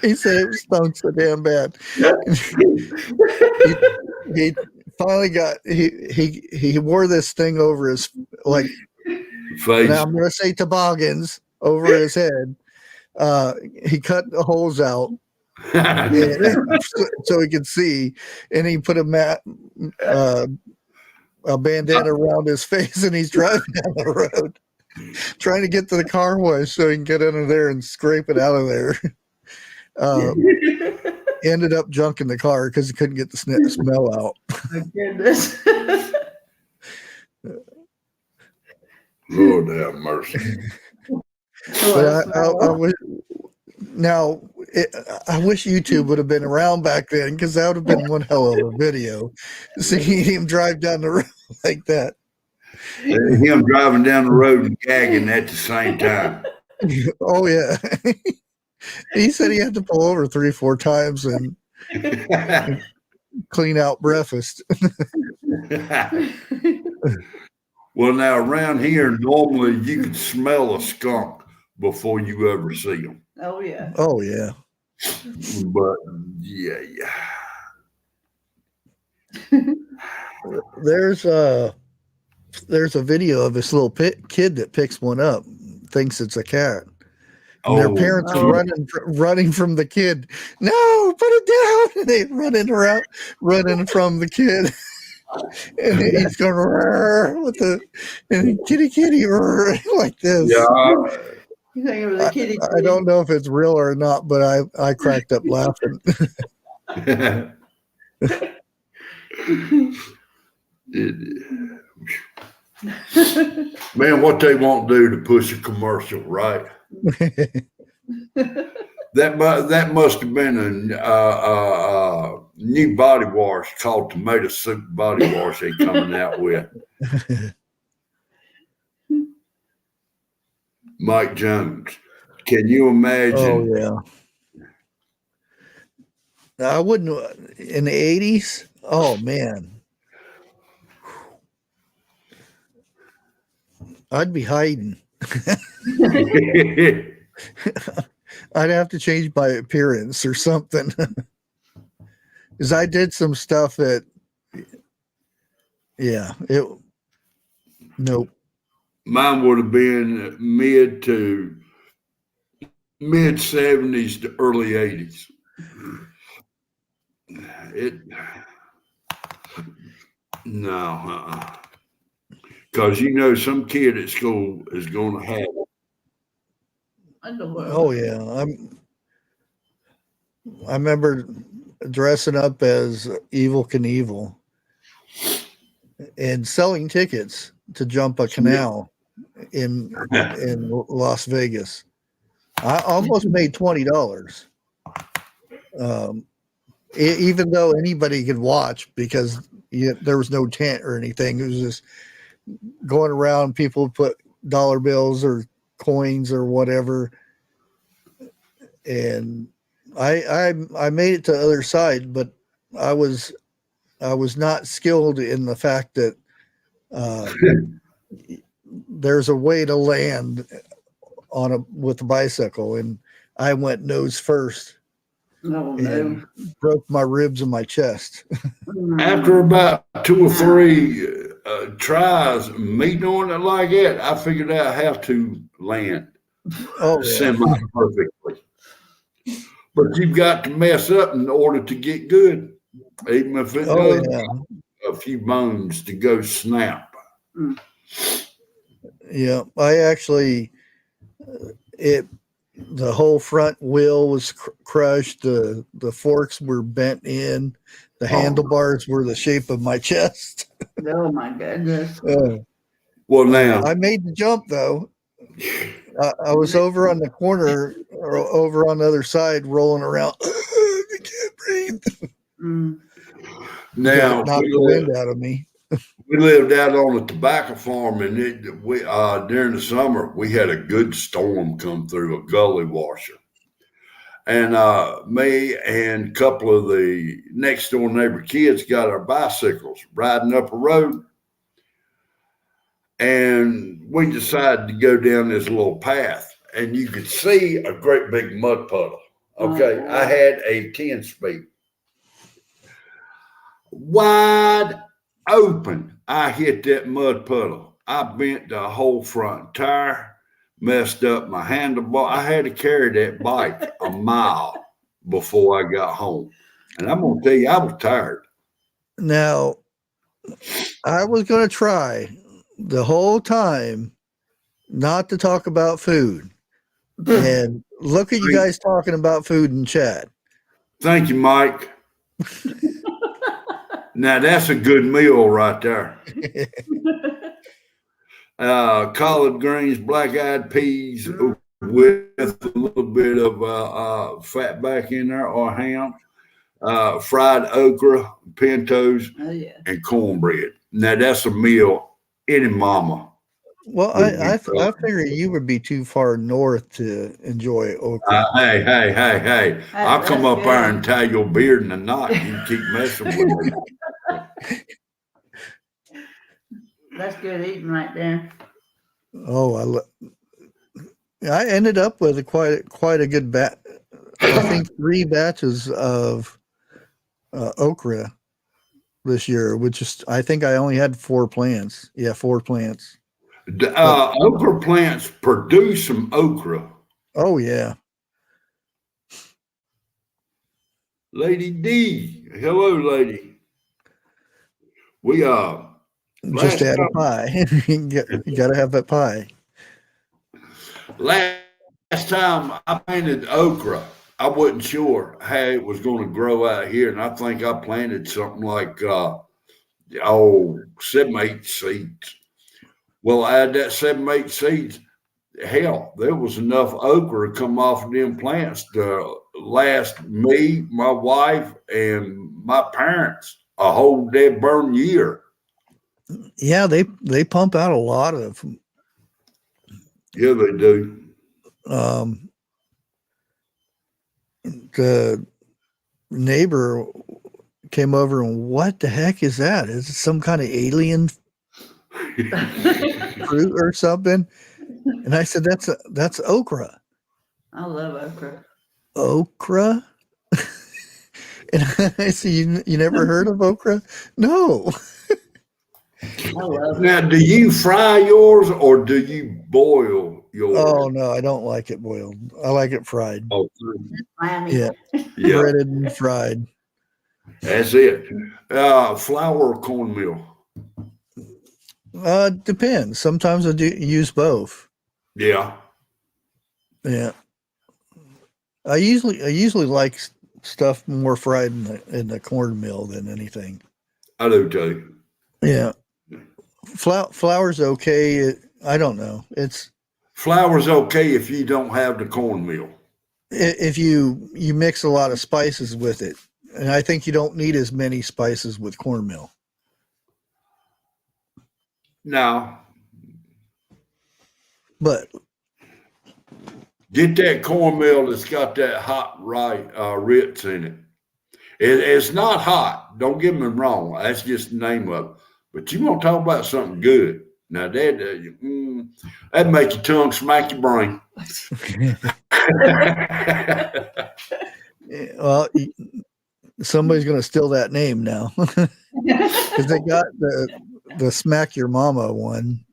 He said it stunk so damn bad. he finally got he wore this thing over his face. Now I'm gonna say toboggans over his head. He cut the holes out so he could see, and he put a bandana around his face, and he's driving down the road trying to get to the car wash so he can get under there and scrape it out of there. Ended up junking the car because he couldn't get the smell out. My goodness. Lord have mercy. But I wish I wish YouTube would have been around back then, because that would have been one hell of a video. Seeing him drive down the road like that. Him driving down the road and gagging at the same time. Oh yeah. He said he had to pull over 3 or 4 times and clean out breakfast. Well, now around here, normally you can smell a skunk before you ever see them. Oh yeah. Oh yeah. But yeah. There's a video of this little kid that picks one up, thinks it's a cat. And their parents are running from the kid. No, put it down. And they running from the kid. And he's going with and kitty like this. Yeah. You think it was a kitty? I don't know if it's real or not, but I cracked up laughing. Man, what they won't do to push a commercial, right? That must have been a new body wash called tomato soup body wash they coming out with. Mike Jones, can you imagine? Oh yeah. I wouldn't in the 80s. Oh man. I'd be hiding. I'd have to change my appearance or something. Because I did some stuff that, nope. Mine would have been mid 70s to early 80s. Because some kid at school is going to have it. Oh yeah, I remember dressing up as Evel Knievel and selling tickets to jump a canal in Las Vegas. I almost made $20. even though anybody could watch because there was no tent or anything. It was just going around. People would put dollar bills or coins or whatever, and I made it to the other side, but I was not skilled in the fact that there's a way to land with a bicycle, and I went nose first. Oh, And no. broke my ribs and my chest. After about 2 or 3 tries, me doing it like that, I figured out how to land Oh, yeah. semi perfectly. But you've got to mess up in order to get good, even if it Oh, does yeah. a few bones to go snap. Yeah. I actually, the whole front wheel was crushed. The forks were bent in. The handlebars were the shape of my chest. Oh, my goodness. Well, now I made the jump though. I was over on the corner or over on the other side, rolling around. I can't breathe. now Knocked the wind out of me. we lived out on a tobacco farm, and during the summer we had a good storm come through, a gully washer. And me and a couple of the next door neighbor kids got our bicycles riding up a road. And we decided to go down this little path. And you could see a great big mud puddle. Okay. I had a 10-speed. Wide open. I hit that mud puddle. I bent the whole front tire. Messed up my handlebar. I had to carry that bike a mile before I got home. And I'm going to tell you, I was tired. Now, I was going to try the whole time not to talk about food. And look at you guys talking about food in chat. Thank you, Mike. Now, that's a good meal right there. Collard greens, black-eyed peas with a little bit of fat back in there or ham, fried okra, pintos, and cornbread. Now, that's a meal any mama. Well, I figure you would be too far north to enjoy okra. Hey. I'll come up there and tie your beard in a knot. You keep messing with me. That's good eating right there. Oh, I ended up with quite a good batch. I think 3 batches of okra this year, which is, I think I only had 4 plants. Yeah, 4 plants. Okra plants produce some okra. Oh, yeah. Lady D. Hello, lady. We just had a pie. You got to have that pie. Last time I planted okra, I wasn't sure how it was going to grow out here, and I think I planted something like 7, 8 seeds. Well, I had that 7, 8 seeds. Hell, there was enough okra to come off of them plants to last me, my wife, and my parents a whole dead burn year. Yeah, they pump out a lot of. Yeah, they do. The neighbor came over and what the heck is that? Is it some kind of alien fruit or something? And I said, that's okra. I love okra. Okra? And I said, you never heard of okra? No. I love it. Now, do you fry yours or do you boil yours? Oh, no, I don't like it boiled. I like it fried. Oh, Miami. yeah. Breaded and fried. That's it. Flour or cornmeal? Depends. Sometimes I do use both. Yeah. Yeah. I usually like stuff more fried in the cornmeal than anything. I do too. Yeah. Flour's okay. I don't know. Flour's okay if you don't have the cornmeal. If you mix a lot of spices with it, and I think you don't need as many spices with cornmeal. No. But Get that cornmeal that's got that hot Ritz in it. It's not hot. Don't get me wrong. That's just the name of it. But you want to talk about something good. Now, that make your tongue smack your brain. well, somebody's going to steal that name now because they got the smack your mama one.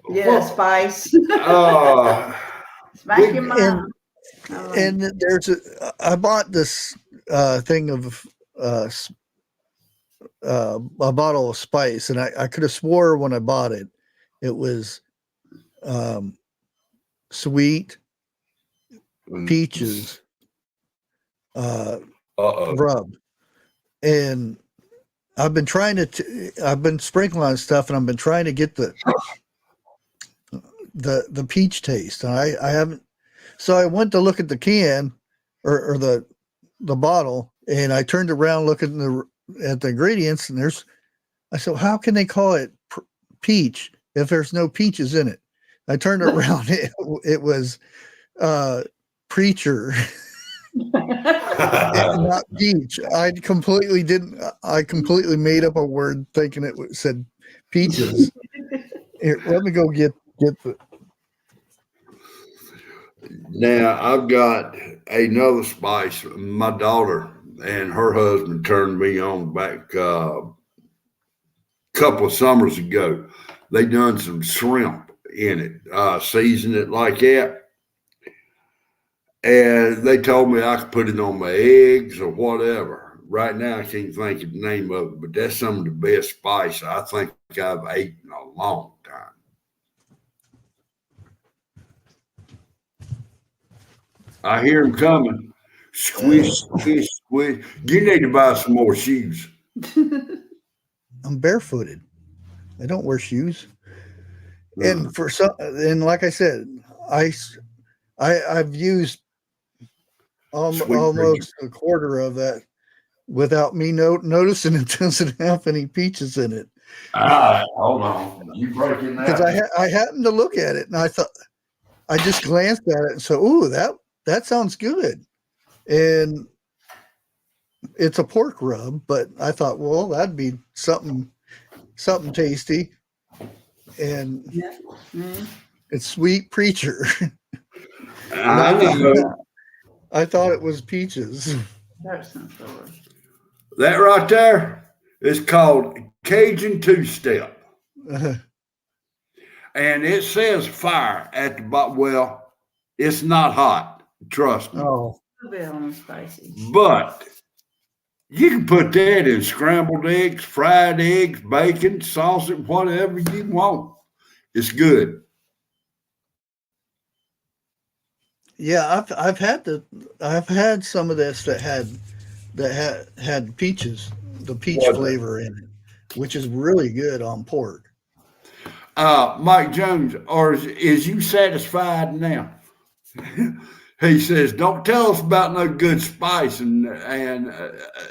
Yeah, spice. Smack your mom. And I bought this thing of a bottle of spice, and I could have swore when I bought it, it was sweet peaches rub, and I've been trying I've been sprinkling on stuff, and I've been trying to get the peach taste, and I haven't. So I went to look at the can or the bottle, and I turned around looking at the ingredients, and I said, how can they call it peach if there's no peaches in it? I turned it around. It was preacher, not peach. I completely made up a word thinking it said peaches. Here, let me go get the. Now I've got another spice. My daughter and her husband turned me on back a couple of summers ago. They done some shrimp in it, seasoned it like that. And they told me I could put it on my eggs or whatever. Right now, I can't think of the name of it, but that's some of the best spice I think I've eaten in a long time. I hear them coming. Squish, squish, squish. You need to buy some more shoes. I'm barefooted. I don't wear shoes. And and like I said, I've used almost a quarter of that without me noticing it doesn't have any peaches in it. Hold on. You breaking that? Because I happened to look at it, and I thought, I just glanced at it and said, "Ooh, that sounds good." And it's a pork rub, but I thought, well, that'd be something tasty. And it's sweet preacher. I thought it was peaches. That right there is called Cajun two-step. And it says fire at the bottom. Well, it's not hot. Trust me. Oh. But you can put that in scrambled eggs, fried eggs, bacon, sausage, whatever you want. It's good. Yeah, I've had some of this that had peaches, the peach flavor in it, which is really good on pork. Mike Jones, or is you satisfied now? He says, don't tell us about no good spice and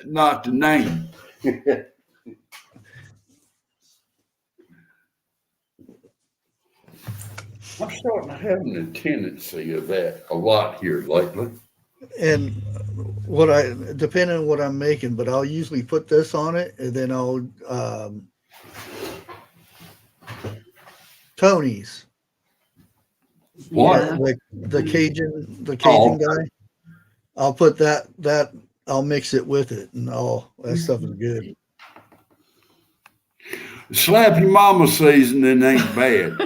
not the name. I'm starting to have a tendency of that a lot here lately. And depending on what I'm making, but I'll usually put this on it, and then I'll Tony's. What? The Cajun guy. I'll put that I'll mix it with it, and all that stuff is good. Slap your mama seasoning ain't bad.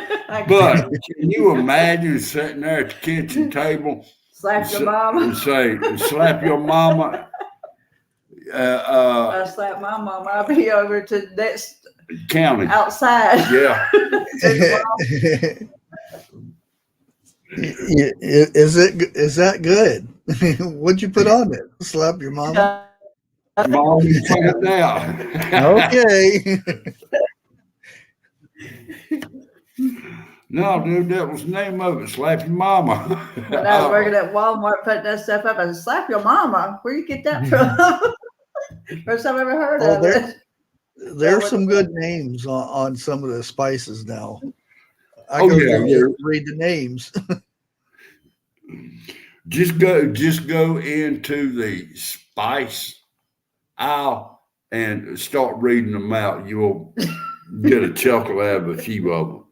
But can you imagine sitting there at the kitchen table? Slap your mama. And say, slap your mama. I slap my mama. I'll be over to next county. Outside. Yeah. Is that good? What'd you put on it? Slap your mama? Mom, you find out. Okay. No, dude, that was the name of it. Slap your mama. When I was working at Walmart putting that stuff up, I said, slap your mama. Where you get that from? First time I ever heard Oh, of it. there's some good names on some of the spices now. I Oh, go yeah, through and read the names. Just go into the spice aisle and start reading them out. You'll get a chuckle out of a few of them.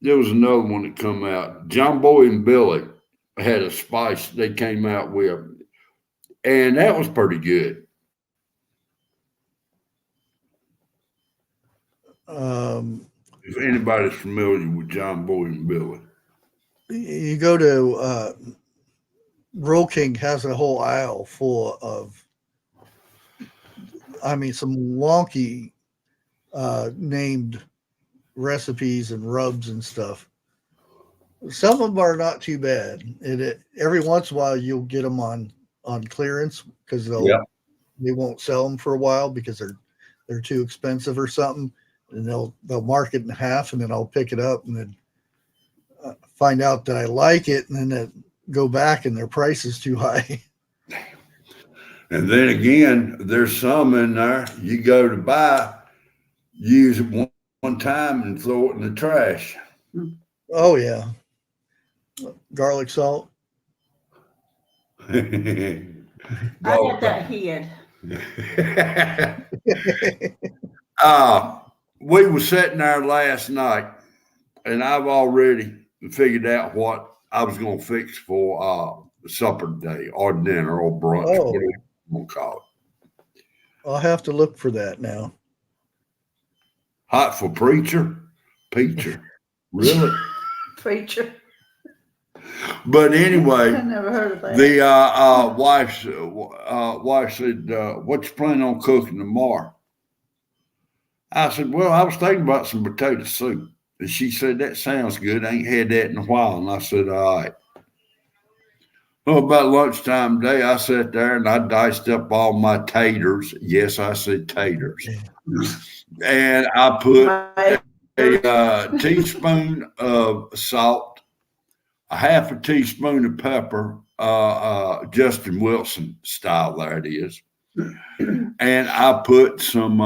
There was another one that come out. John Boy and Billy had a spice they came out with, and that was pretty good. If anybody's familiar with John Boy and Billy, You go to Roll King has a whole aisle full of, I mean, some wonky named recipes and rubs and stuff. Some of them are not too bad. Every once in a while you'll get them on clearance because they won't sell them for a while because they're too expensive or something, and they'll mark it in half, and then I'll pick it up and then find out that I like it, and then go back and their price is too high. And then again, there's some in there you go to buy, use it one time and throw it in the trash. Oh yeah, garlic salt. I got that hid. We were sitting there last night, and I've already figured out what I was going to fix for supper today, or dinner, or brunch, whatever you want to call it. I'll have to look for that now. Hot for preacher? Really? Preacher. But anyway, I never heard of that. the wife said, what you planning on cooking tomorrow? I said, well, I was thinking about some potato soup. And she said, that sounds good. I ain't had that in a while. And I said, all right. Well, about lunchtime today, I sat there and I diced up all my taters. Yes, I said taters. And I put a teaspoon of salt, a half a teaspoon of pepper, Justin Wilson style, that is. And I put some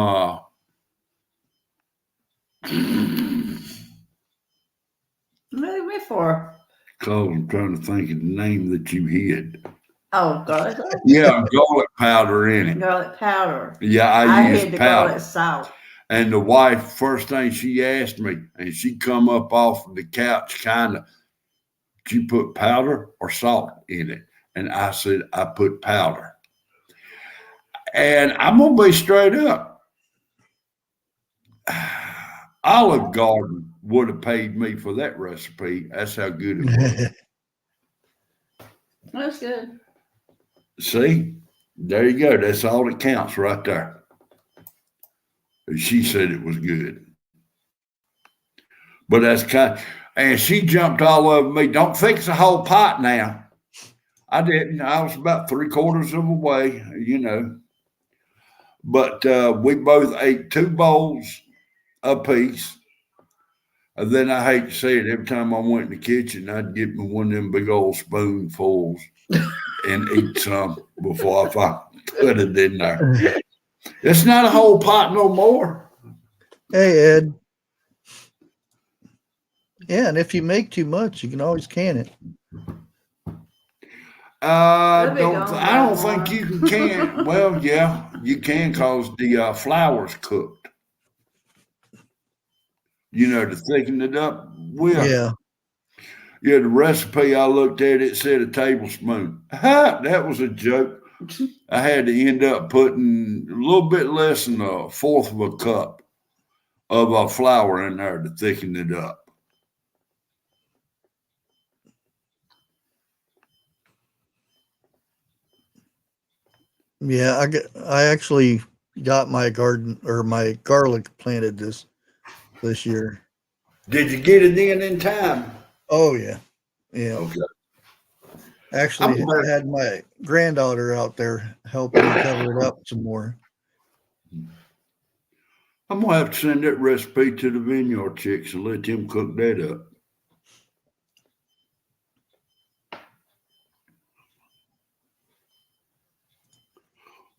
What me for? because I'm trying to think of the name that you hid. Oh, garlic. Yeah, garlic powder in it. Garlic powder. Yeah, I use hid the powder. garlic salt. And the wife, first thing she asked me, and she come up off of the couch, kind of, did you put powder or salt in it? And I said, I put powder. And I'm going to be straight up. Olive Garden would have paid me for that recipe. That's how good it was. That's good. See, there you go. That's all that counts right there. She said it was good. But that's and she jumped all over me. Don't fix the whole pot now. I didn't. I was about 3/4 of the way, But we both ate 2 bowls apiece. And then I hate to say it, every time I went in the kitchen, I'd get me one of them big old spoonfuls and eat some before I put it in there. It's not a whole pot no more. Hey, Ed. Yeah, and if you make too much, you can always can it. I don't think you can. Well, yeah, you can because the flour's cooked. To thicken it up with. Yeah. Yeah, the recipe I looked at, it said a tablespoon. That was a joke. I had to end up putting a little bit less than 1/4 of a cup of flour in there to thicken it up. Yeah, I actually got my garden or my garlic planted this year. Did you get it in time? Oh yeah. Yeah. Okay. Actually, I had my granddaughter out there helping me cover it up some more. I'm gonna have to send that recipe to the Vineyard Chicks and let them cook that up.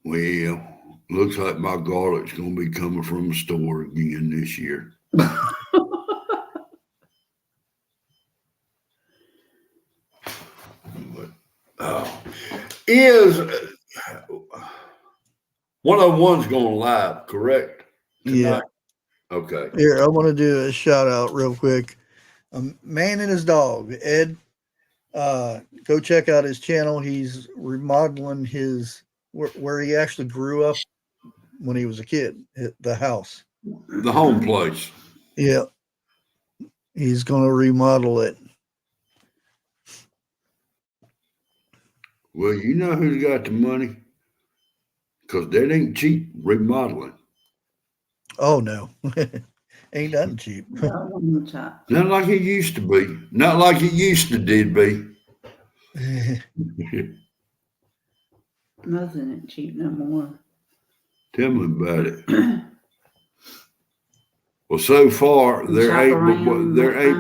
Well, looks like my garlic's gonna be coming from the store again this year. But, is 101's going live, correct? Tonight? Yeah. Okay. Here, I want to do a shout out real quick. A man and his dog, Ed. Go check out his channel. He's remodeling his where he actually grew up when he was a kid, the house. The home place. Yeah. He's going to remodel it. Well, you know who's got the money? Because that ain't cheap remodeling. Oh, no. Ain't nothing cheap. Not like it used to be. Not like it used to did be. Nothing ain't cheap no more. Tell me about it. Well, so far there ain't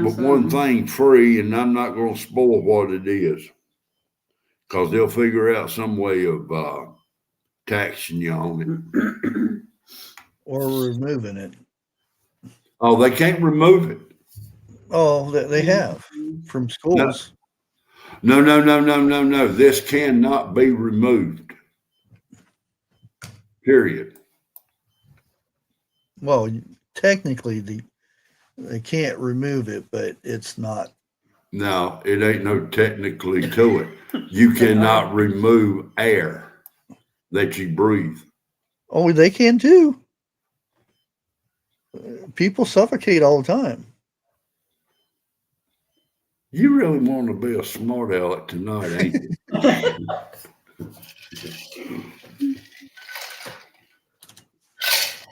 but one thing free, and I'm not going to spoil what it is, because they'll figure out some way of taxing you on it Or removing it. Oh, they can't remove it. Oh, they have from schools. No. This cannot be removed. Period. Well, technically, they can't remove it, but it's not. No, it ain't no technically to it. You cannot remove air that you breathe. Oh, they can too. People suffocate all the time. You really want to be a smart aleck tonight, ain't you?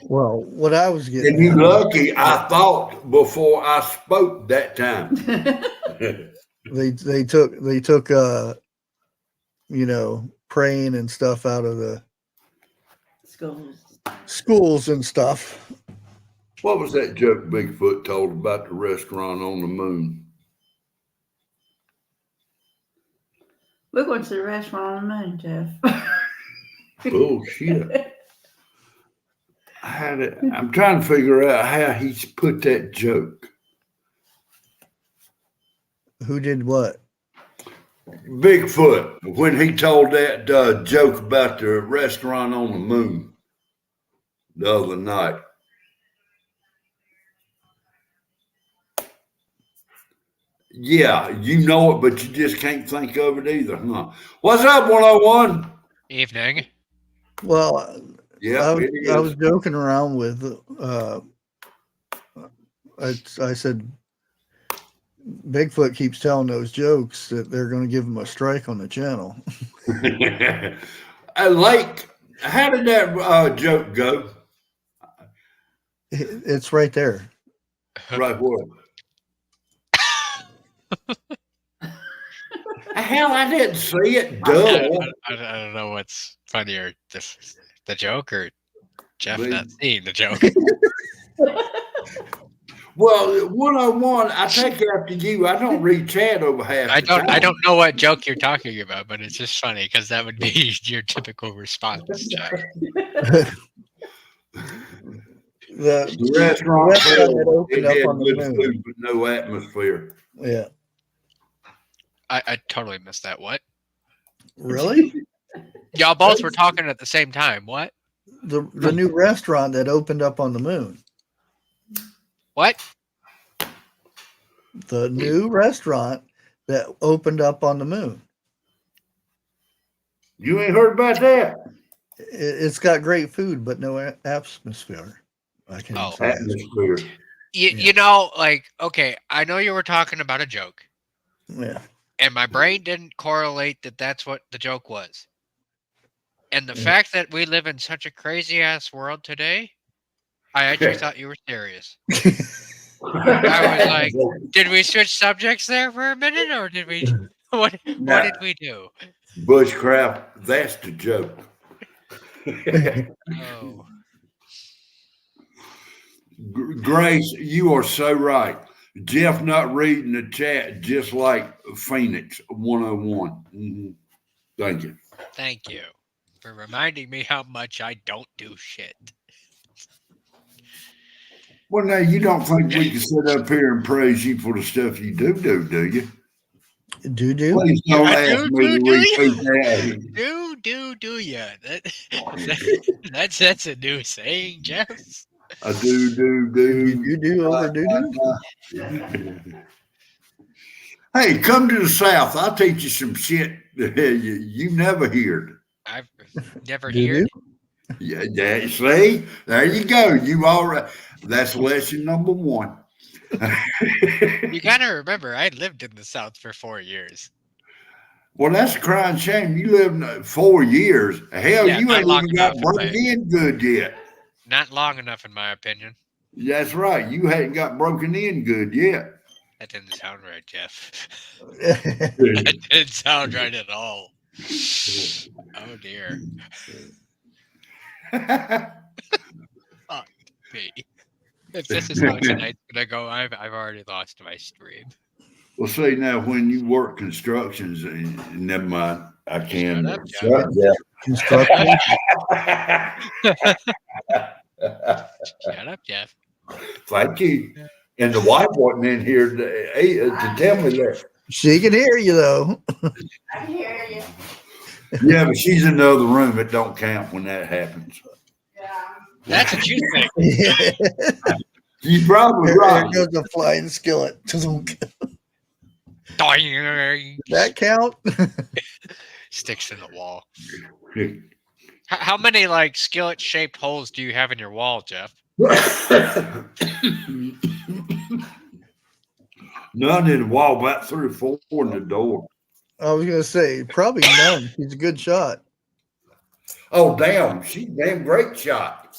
Well, what I was getting And you lucky I thought before I spoke that time. they took praying and stuff out of the schools and stuff. What was that joke Bigfoot told about the restaurant on the moon? We're going to the restaurant on the moon, Jeff. Bullshit. I'm trying to figure out how he's put that joke. Who did what? Bigfoot, when he told that joke about the restaurant on the moon the other night. Yeah, you know it, but you just can't think of it either, huh? What's up, 101? Evening. Well, yeah, I was joking around with. I said, Bigfoot keeps telling those jokes that they're going to give him a strike on the channel. Lake, how did that joke go? It's right there. Right where? Hell, I didn't see it. Duh. I don't know what's funnier, the joke or Jeff not seeing the joke. Well, 101, I take after you. I don't read chat over half the time. I don't know what joke you're talking about, but it's just funny because that would be your typical response, Jeff. The restaurant that opened it up on the moon. Food with no atmosphere. Yeah. I totally missed that. What? Really? Y'all both were talking at the same time. What? The new restaurant that opened up on the moon. What? The new restaurant that opened up on the moon. You ain't heard about that? It's got great food, but no atmosphere. I can say atmosphere. You know, like, okay, I know you were talking about a joke. Yeah. And my brain didn't correlate that that's what the joke was. And the fact that we live in such a crazy ass world today, I actually thought you were serious. I was like, did we switch subjects there for a minute, or did we? What did we do? Bushcraft, that's the joke. Oh. Grace, you are so right. Jeff not reading the chat just like Phoenix 101. Thank you. Thank you for reminding me how much I don't do shit. Well, now you don't think we can sit up here and praise you for the stuff you do, do you? Do. Please don't I ask do, me to do you? repeat that. Do ya? That's a new saying, Jeff. I do. Do over do. Hey, come to the South. I'll teach you some shit you never heard. I've never Do. heard. Yeah, see? There you go. You already, that's lesson number 1. You gotta remember, I lived in the South for 4 years. Well, that's a crying shame. You lived 4 years. Hell, Yeah, you not ain't long even got enough, broken in good yet. Not long enough, in my opinion. That's right. You hadn't got broken in good yet. That didn't sound right, Jeff. That didn't sound right at all. Oh dear. Fuck me. If this is how tonight's gonna go, I've already lost my stream. Well, see, now when you work constructions, never mind. I can. Shut up, Jeff. Construction. Shut up, Jeff. Thank you. And the wife wasn't in here to tell me that. She can hear you though. I can hear you. Yeah, but she's in the other room. It don't count when that happens. Yeah. That's what you think. You're probably There right. goes a flying skillet. Does that count? Sticks in the wall. How many like skillet-shaped holes do you have in your wall, Jeff? None in the wall, about 3 or 4 in the door. I was gonna say probably none. He's a good shot. Oh, damn. She's a damn great shot.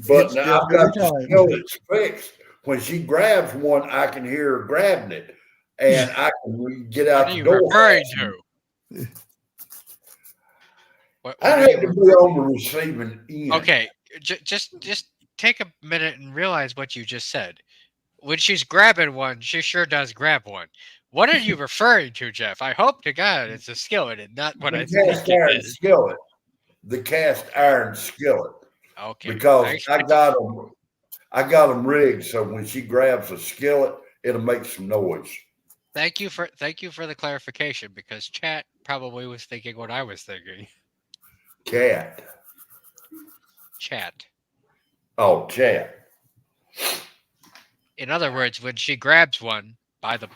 But now I've got the skillets fixed. When she grabs one, I can hear her grabbing it. And I can get out What are the you door. referring to? I hate to be on the receiving end. Okay, just take a minute and realize what you just said. When she's grabbing one, she sure does grab one. What are you referring to, Jeff? I hope to God it's a skillet and not what I think cast it iron is. skillet. The cast iron skillet. Okay. Because I got them rigged so when she grabs a skillet, it'll make some noise. Thank you for the clarification, because chat probably was thinking what I was thinking. Cat. Chat. Oh, chat. In other words, when she grabs one by the,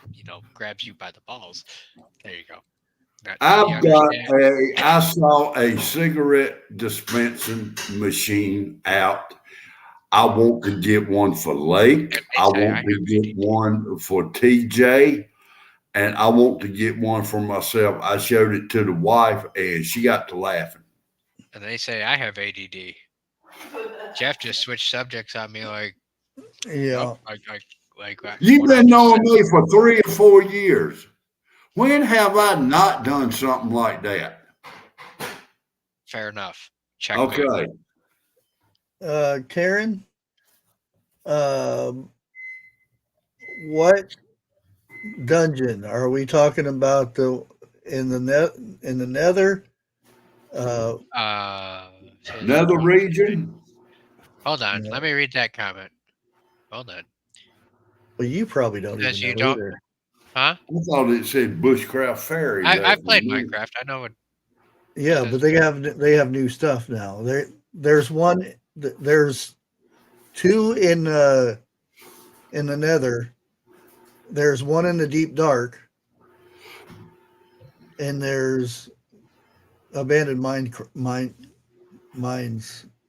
grabs you by the balls. There you go. I saw a cigarette dispensing machine out. I want to get one for Lake. I want to get one for TJ. And I want to get one for myself. I showed it to the wife and she got to laughing. And they say I have ADD. Jeff just switched subjects on me like, yeah. You've been knowing me for 3 or 4 years. When have I not done something like that? Fair enough. Check. Okay. Karen, what dungeon are we talking about? In the nether? Nether region. Hold on, Yeah. let me read that comment. Hold on. Well, you probably don't Because even you know don't, either. huh? I thought it said Bushcraft Fairy. I've played Minecraft. I know what. Yeah, but they have new stuff now. There's 2 in the nether. There's 1 in the deep dark, and there's abandoned mines.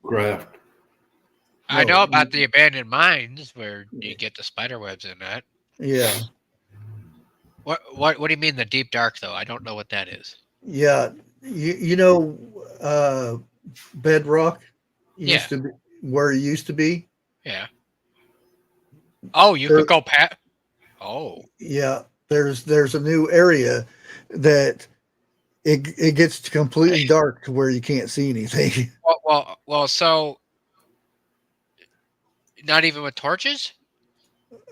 Craft. I know about the abandoned mines where you get the spider webs in that. Yeah. What do you mean the deep dark though? I don't know what that is. Yeah, Bedrock used to be where it used to be. Yeah. Oh, you could go pat. Oh. Yeah, there's a new area that it gets completely dark to where you can't see anything. Well. So Not even with torches?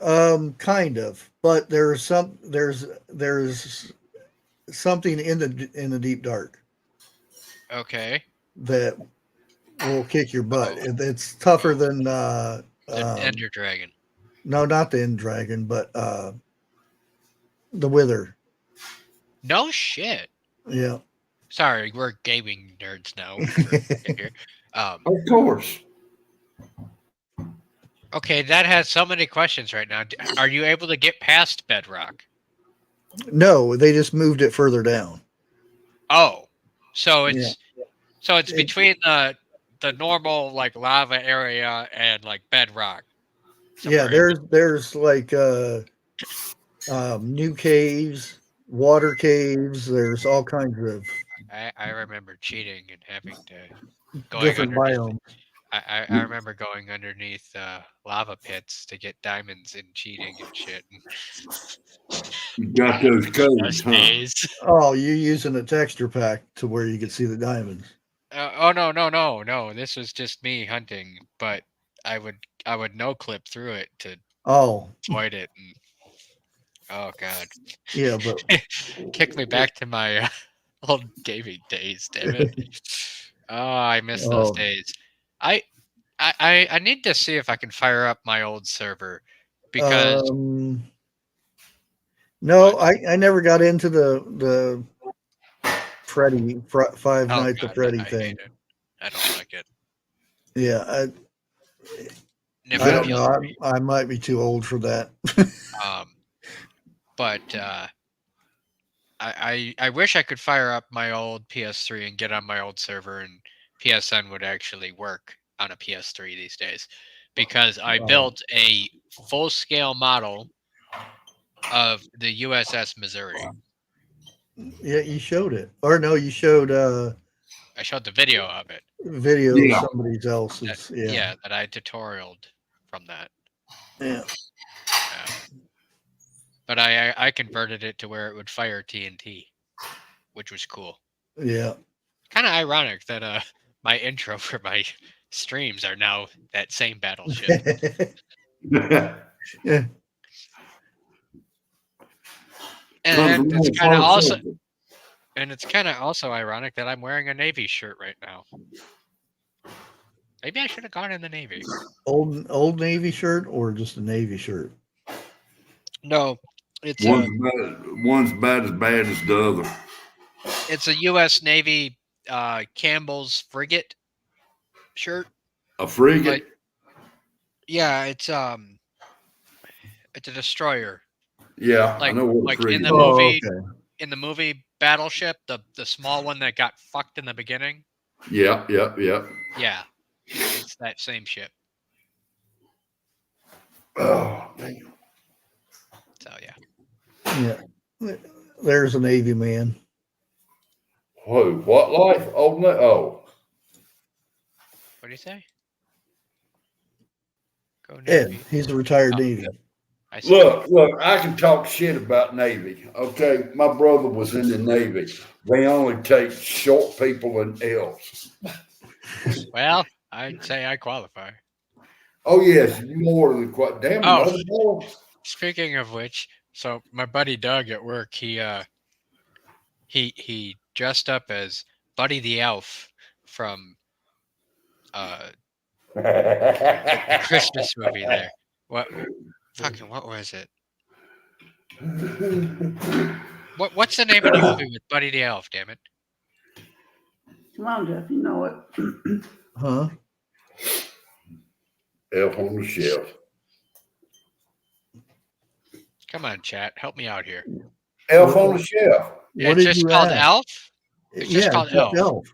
Kind of, but there's something in the deep dark Okay. that will kick your butt. It's tougher than The Ender Dragon. no, not the end dragon, but the wither. No shit. Yeah. Sorry, we're gaming nerds now. Of course. Okay, that has so many questions right now. Are you able to get past bedrock? No, they just moved it further down. Oh, so Yeah. it's between the normal like lava area and like bedrock. Yeah, there's like new caves, water caves. There's all kinds of I remember cheating and having to going different underneath. biomes. I remember going underneath lava pits to get diamonds and cheating and shit. You got those codes, Those huh? days. Oh, you're using a texture pack to where you can see the diamonds. Oh no! This was just me hunting, but I would no clip through it to Oh, avoid it. And, oh god, yeah, but kick me back to my old gaming days. Damn it! Oh, I miss those Oh. days. I need to see if I can fire up my old server because no, I never got into the Freddy Five Nights at Freddy I thing. hate it. I don't like it. Yeah, I Never don't appealed know. to me. I might be too old for that. But I wish I could fire up my old PS3 and get on my old server, and PSN would actually work on a PS3 these days, because I built a full-scale model of the USS Missouri. Yeah, you showed it, or no, you showed I showed the video of it. video Yeah. of somebody else's. Yeah, That I tutorialed from that. yeah. But I converted it to where it would fire TNT, which was cool. Yeah. Kind of ironic that my intro for my streams are now that same battleship. Yeah. And it's kind of also ironic that I'm wearing a Navy shirt right now. Maybe I should have gone in the Navy. Old Navy shirt or just a Navy shirt? No, it's one's about as bad as the other. It's a U.S. Navy Campbell's frigate shirt. A frigate? Like, yeah, it's a destroyer. Yeah, like, I know what like a frigate in the is. movie. Okay. In the movie Battleship, the small one that got fucked in the beginning. Yeah. Yeah, it's that same ship. Oh, damn. So yeah. Yeah. There's a Navy man. Who? What life? Oh, no. Oh. What do you say? Go Ed, Navy. he's a retired Oh, Navy. I see. Look, I can talk shit about Navy. Okay. My brother was in the Navy. They only take short people and elves. Well, I'd say I qualify. Oh, yes. More than quite. Damn, Oh. another boy. Speaking of which, so my buddy Doug at work, he dressed up as Buddy the Elf from the Christmas movie there. What was it? What's the name of the movie with Buddy the Elf, damn it? Come on, Jeff, you know it. Huh? Elf on the shelf. Come on, chat, help me out here. Elf on the shelf. Yeah, What it's did just you called ask? Elf? It's just called just Elf.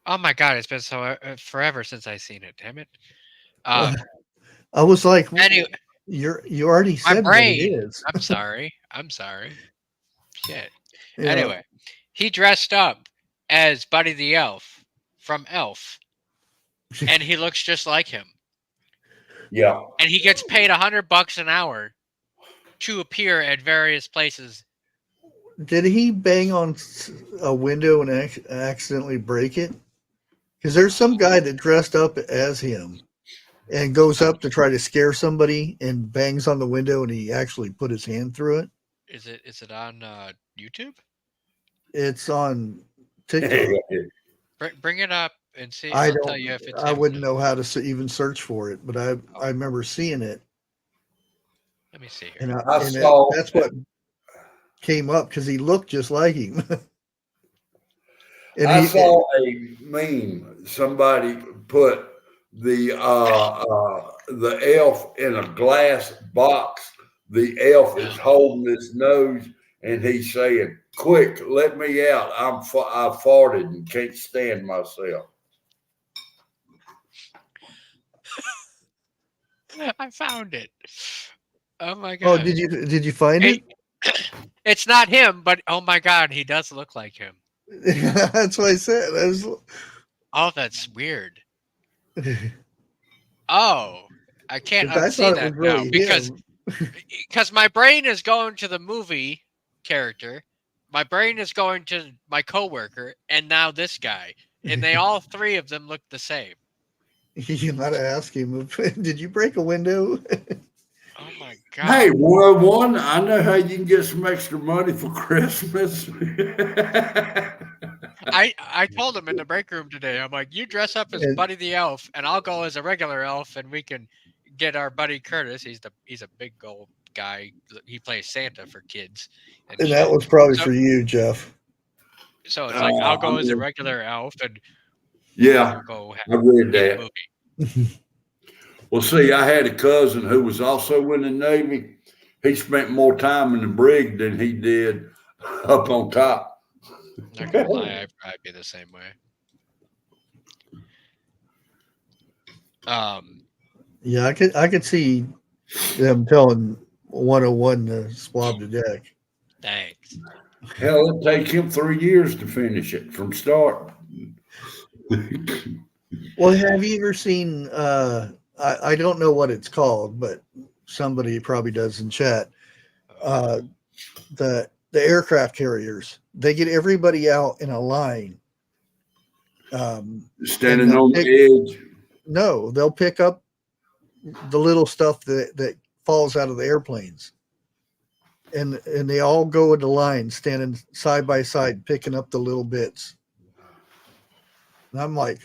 Oh my god, it's been so forever since I seen it, damn it. I was like, Anyway, you already my said what it brain. is. I'm sorry. Shit. Yeah. Anyway, he dressed up as Buddy the Elf from Elf, and he looks just like him. Yeah. And he gets paid $100 an hour to appear at various places. Did he bang on a window and accidentally break it? Because there's some guy that dressed up as him. and goes up to try to scare somebody and bangs on the window, and he actually put his hand through it. Is it on YouTube? It's on TikTok. Bring it up and see. I I'll tell don't. you if it's I him. wouldn't know how to even search for it, but I remember seeing it, Let me see here. and, I saw- that's what came up because he looked just like him. And I saw a meme. Somebody put the elf in a glass box. The elf is holding his nose, and he's saying, "Quick, let me out! I farted and can't stand myself." I found it. Oh my Oh, god! did you find Hey, it's not him, but oh my god, he does look like him. it? That's what I said. Oh, that's weird. Oh, I can't I unsee thought it that was really now him. because my brain is going to the movie character, my brain is going to my coworker, and now this guy, and they all three of them look the same. You gotta ask him. Did you break a window? Oh my god! Hey, 101, I know how you can get some extra money for Christmas. I told him in the break room today. I'm like, you dress up as And- Buddy the Elf, and I'll go as a regular elf, and we can get our buddy Curtis. He's a big old guy. He plays Santa for kids, And shit. that was probably So- for you, Jeff. So it's like I'll go I as a mean- regular elf, and Yeah, we'll go I read see the that. movie. Well, see, I had a cousin who was also in the Navy. He spent more time in the brig than he did up on top. Not gonna lie, I'd probably be the same way. Yeah, I could see them telling 101 to swab the deck. Thanks. Hell, it takes him 3 years to finish it from start. Well, have you ever seen? I don't know what it's called, but somebody probably does in chat. The aircraft carriers, they get everybody out in a line. Standing they'll on the edge. No, they'll pick up the little stuff that falls out of the airplanes, and they all go into line, standing side by side, picking up the little bits. And I'm like,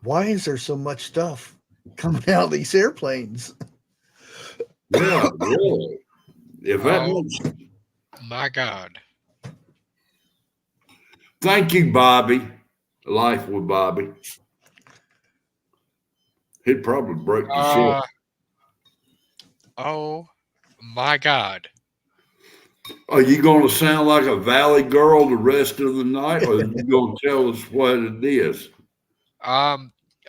why is there so much stuff coming out of these airplanes? Yeah, really. If that Oh. much. My God. Thank you, Bobby. Life with Bobby. He'd probably break the ship. Oh my God. Are you going to sound like a valley girl the rest of the night, or are you going to tell us what it is?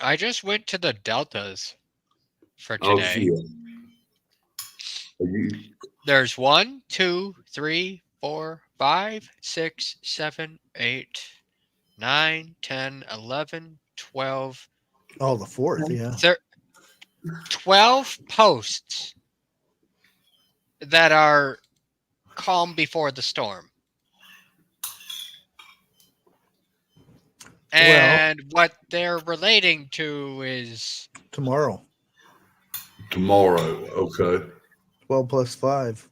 I just went to the Deltas for Oh, today. shit. Are you, There's 1, 2, 3, 4, 5, 6, 7, 8, 9, 10, 11, 12. Oh, the fourth, yeah. 12 posts that are calm before the storm. And what they're relating to is Tomorrow, tomorrow, okay. 12 plus 5.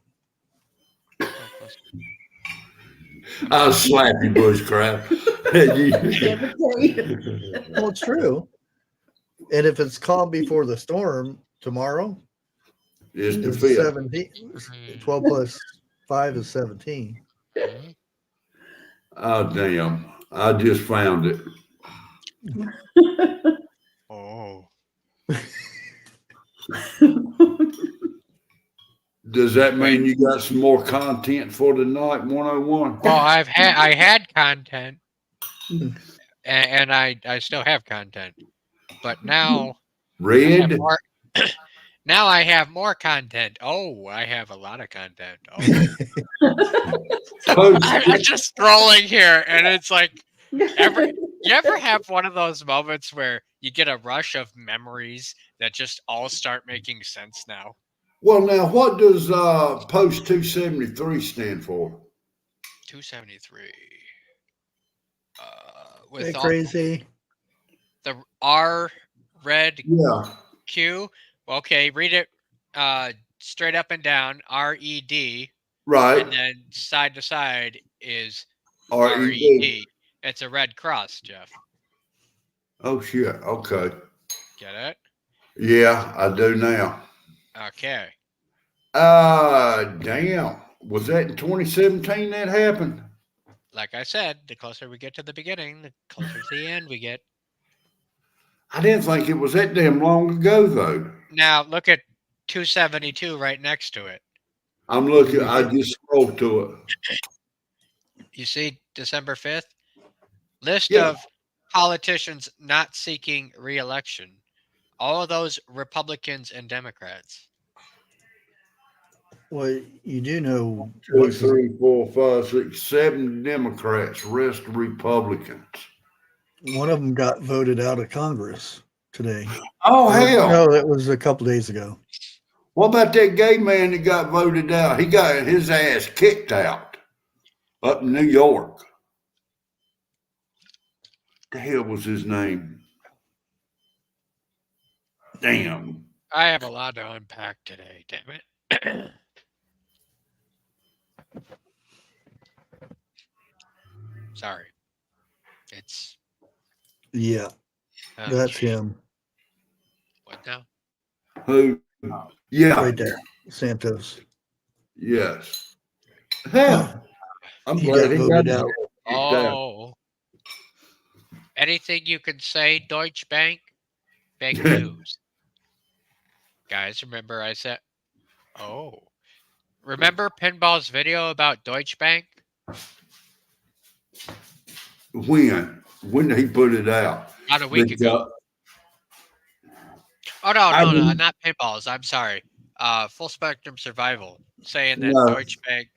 I'll slap you, Bushcraft. Well, it's true. And if it's calm before the storm, tomorrow It's the is fifth. 17. 12 plus 5 is 17. Oh, damn. I just found it. Oh. Does that mean you got some more content for tonight, 101? Well, I had content, and I still have content, but now Red? now I have more content. Oh, I have a lot of content. Oh. I'm just scrolling here, and it's like you ever have one of those moments where you get a rush of memories that just all start making sense now? Well, now, what does post 273 stand for? 273. Isn't that crazy? The R red Yeah. Q. Okay, read it straight up and down. RED. Right. And then side to side is RED. RED. It's a red cross, Jeff. Oh shit. Okay. Get it? Yeah, I do now. Okay. Damn. Was that in 2017 that happened? Like I said, the closer we get to the beginning, the closer to the end we get. I didn't think it was that damn long ago, though. Now look at 272 right next to it. I'm looking. I just scrolled to it. You see December 5th? List Yeah. of politicians not seeking re-election. All of those Republicans and Democrats. Well, you do know 2, 3, 4, 5, 6, 7 Democrats, rest Republicans. one of them got voted out of Congress today. Oh hell! No, that was a couple days ago. What about that gay man that got voted out? He got his ass kicked out up in New York. The hell was his name? Damn. I have a lot to unpack today, damn it. Sorry. It's Yeah, that's him what now? Who? Yeah. right there, Santos. Yes. Hell, I'm He glad got he voted got out. Oh. Anything you can say, Deutsche Bank? Fake news. Guys, remember I said, oh. Remember Pinball's video about Deutsche Bank? When? When did he put it out? About a week ago. Oh, no, not Pinballs. I'm sorry. Full Spectrum Survival. Saying that Deutsche Bank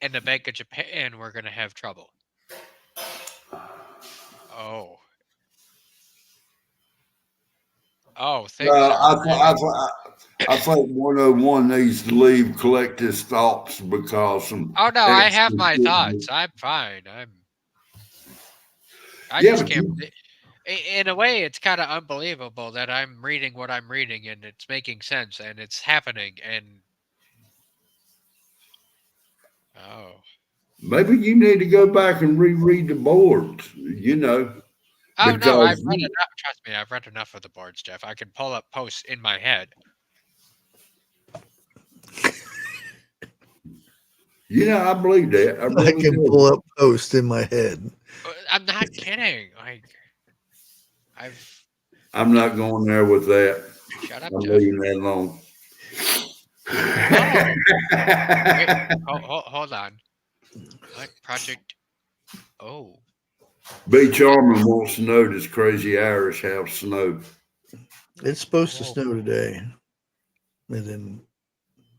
and the Bank of Japan were going to have trouble. Oh. Oh, things I think 101 needs to leave, collect his thoughts because some. Oh no, I have my thoughts. I'm fine. I Yeah, just but can't. In a way, it's kind of unbelievable that I'm reading what I'm reading and it's making sense and it's happening. And oh, maybe you need to go back and reread the boards. You know. oh no, because I've read enough. Trust me, I've read enough of the boards, Jeff. I can pull up posts in my head. You know, I believe that. I really can do. pull up posts in my head. I'm not kidding. Like, I'm not going there with that. Shut up, I'm Jeff. leaving that alone. Wait, hold on. What project? Oh. B. Charman wants to know, does Crazy Irish have snow? It's supposed to snow today, and then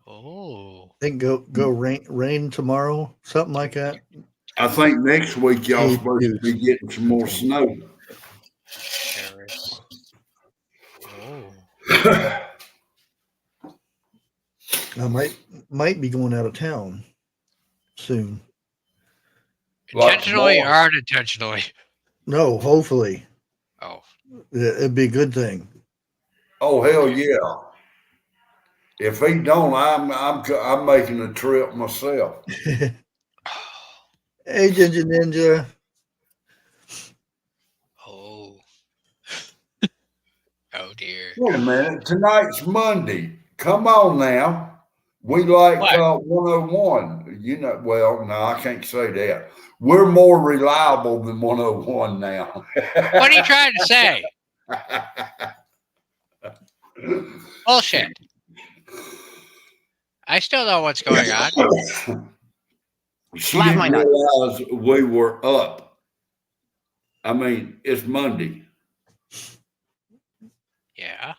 Oh. I think go rain tomorrow, something like that. I think next week y'all supposed to be getting some more snow. Paris. Oh. I might be going out of town soon. Intentionally or unintentionally? No, hopefully. Oh. It'd be a good thing. Oh hell yeah! If he don't, I'm making a trip myself. Hey, Ginger Ninja. Oh. Oh dear. Wait a minute. Tonight's Monday. Come on now. We like 101. You know, well, no, I can't say that. We're more reliable than 101 now. What are you trying to say? Bullshit. I still know what's going on. She didn't realize we were up. I mean, it's Monday. Yeah.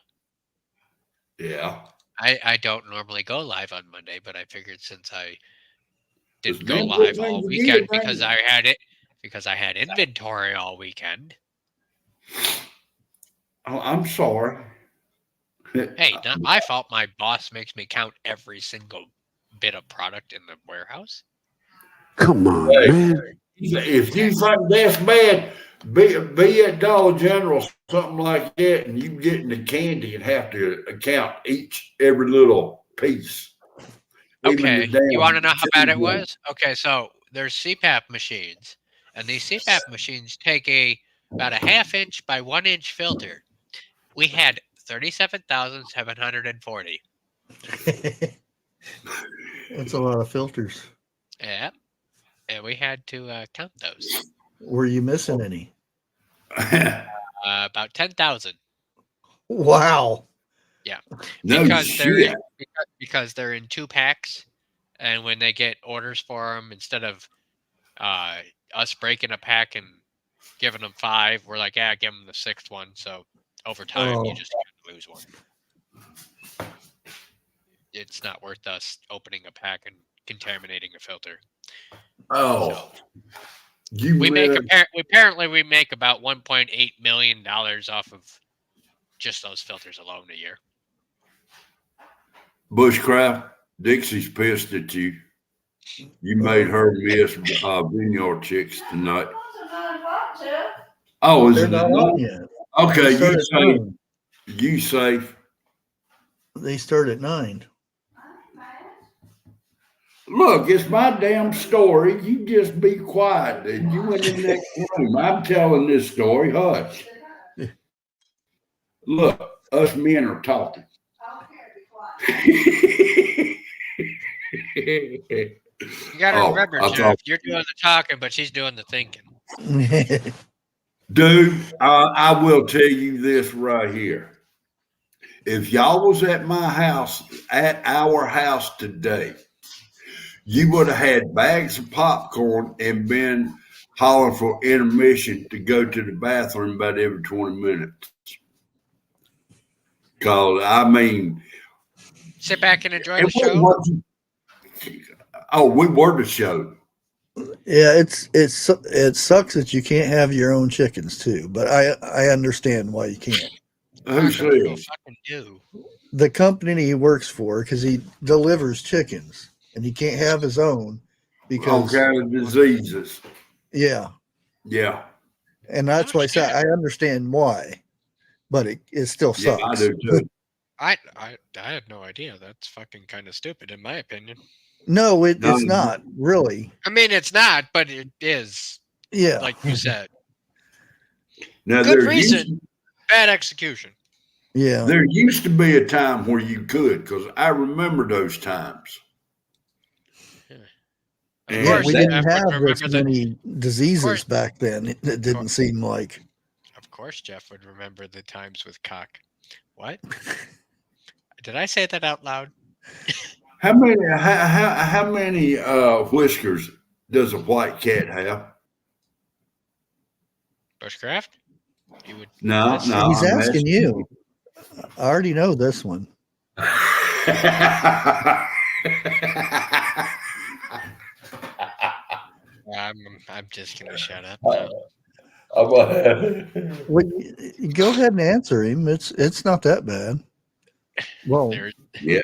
Yeah. I don't normally go live on Monday, but I figured since I didn't go live all weekend because I had inventory all weekend. Oh, I'm sorry. Hey, not my fault. My boss makes me count every single bit of product in the warehouse. Come on, man. If you think that's bad, be at Dollar General, something like that, and you get in the candy and have to account every little piece. Okay, you want to know how bad it chewing gum. was? Okay, so there's CPAP machines, and these CPAP machines take about a 1/2 inch by 1 inch filter. We had 37,740. That's a lot of filters. Yeah, and we had to count those. Were you missing any? About 10,000. Wow. Yeah, No because they're shit. because they're in 2 packs, and when they get orders for them, instead of us breaking a pack and giving them 5, we're like, yeah, give them the 6th one. So over time, you Oh. just lose one. It's not worth us opening a pack and contaminating a filter. Oh, So we make apparently we make about $1.8 million off of just those filters alone a year. Bushcraft, Dixie's pissed at you. You made her miss Vineyard Chicks tonight. Oh, is They're it not not? on yet. Okay, They start at 9. you safe. They start at 9. Look, it's my damn story. You just be quiet. You went in the next room. I'm telling this story. Hush. Look, us men are talking. You got to remember, Jeff, you're doing the talking, but she's doing the thinking. Dude, I will tell you this right here. If y'all was at my house, at our house today, you would have had bags of popcorn and been hollering for intermission to go to the bathroom about every 20 minutes. Because, I mean... Sit back and enjoy the show. We were the show. Yeah, it sucks that you can't have your own chickens too, but I understand why you can't. Who said? Fucking do. The company he works for, because he delivers chickens, and he can't have his own because all kind of diseases. Yeah, and that's why I say I understand why, but it still sucks. Yeah, I do too. I had no idea. That's fucking kind of stupid, in my opinion. No, it's not really. I mean, it's not, but it is. Yeah, like you said. Now, good reason, bad execution. Yeah, there used to be a time where you could, because I remember those times. Yeah, we didn't have this many diseases back then. It didn't seem like. Of course, Jeff would remember the times with cock. What? Did I say that out loud? How many whiskers does a white cat have? Bushcraft? No. He's asking you. I already know this one. I'm just gonna shut up now. Go ahead and answer him. It's not that bad. Well, yeah,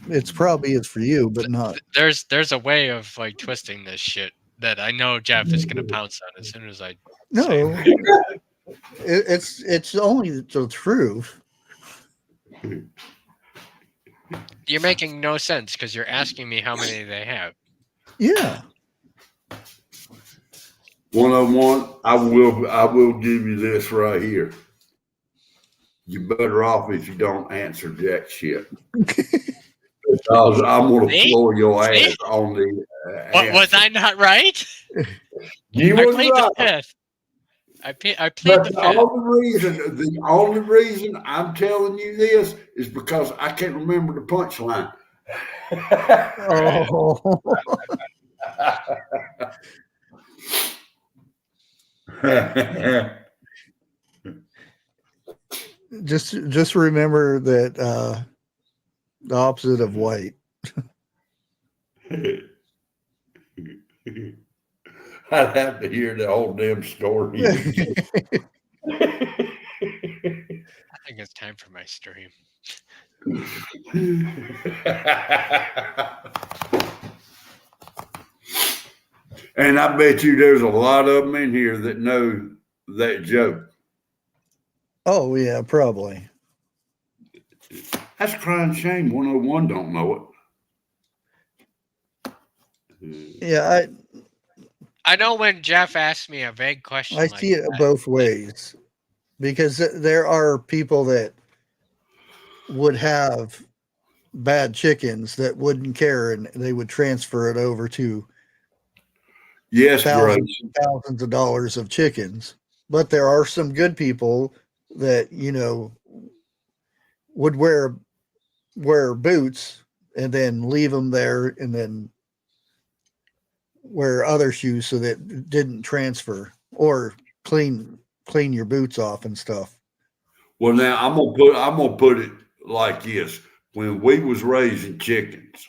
it's probably is for you, but not. There's a way of like twisting this shit that I know Jeff is gonna pounce on as soon as I. No, it's only the truth. You're making no sense because you're asking me how many they have. Yeah. 101. I will give you this right here. You're better off if you don't answer jack shit. Because I'm going to floor your ass on the. Was I not right? You I were played right. the fifth. I played the fifth. The only reason I'm telling you this is because I can't remember the punchline. Oh. Just remember that the opposite of white. I'd have to hear the whole damn story. I think it's time for my stream. And I bet you there's a lot of them in here that know that joke. Oh yeah, probably. That's crying shame. 101 don't know it. Yeah, I know when Jeff asked me a vague question I like see it that, both ways, because there are people that would have bad chickens that wouldn't care, and they would transfer it over to Yes, Grace. thousands of dollars of chickens. But there are some good people that, you know, would wear boots and then leave them there and then wear other shoes so that it didn't transfer, or clean your boots off and stuff. Well, now I'm gonna put it like this: when we was raising chickens,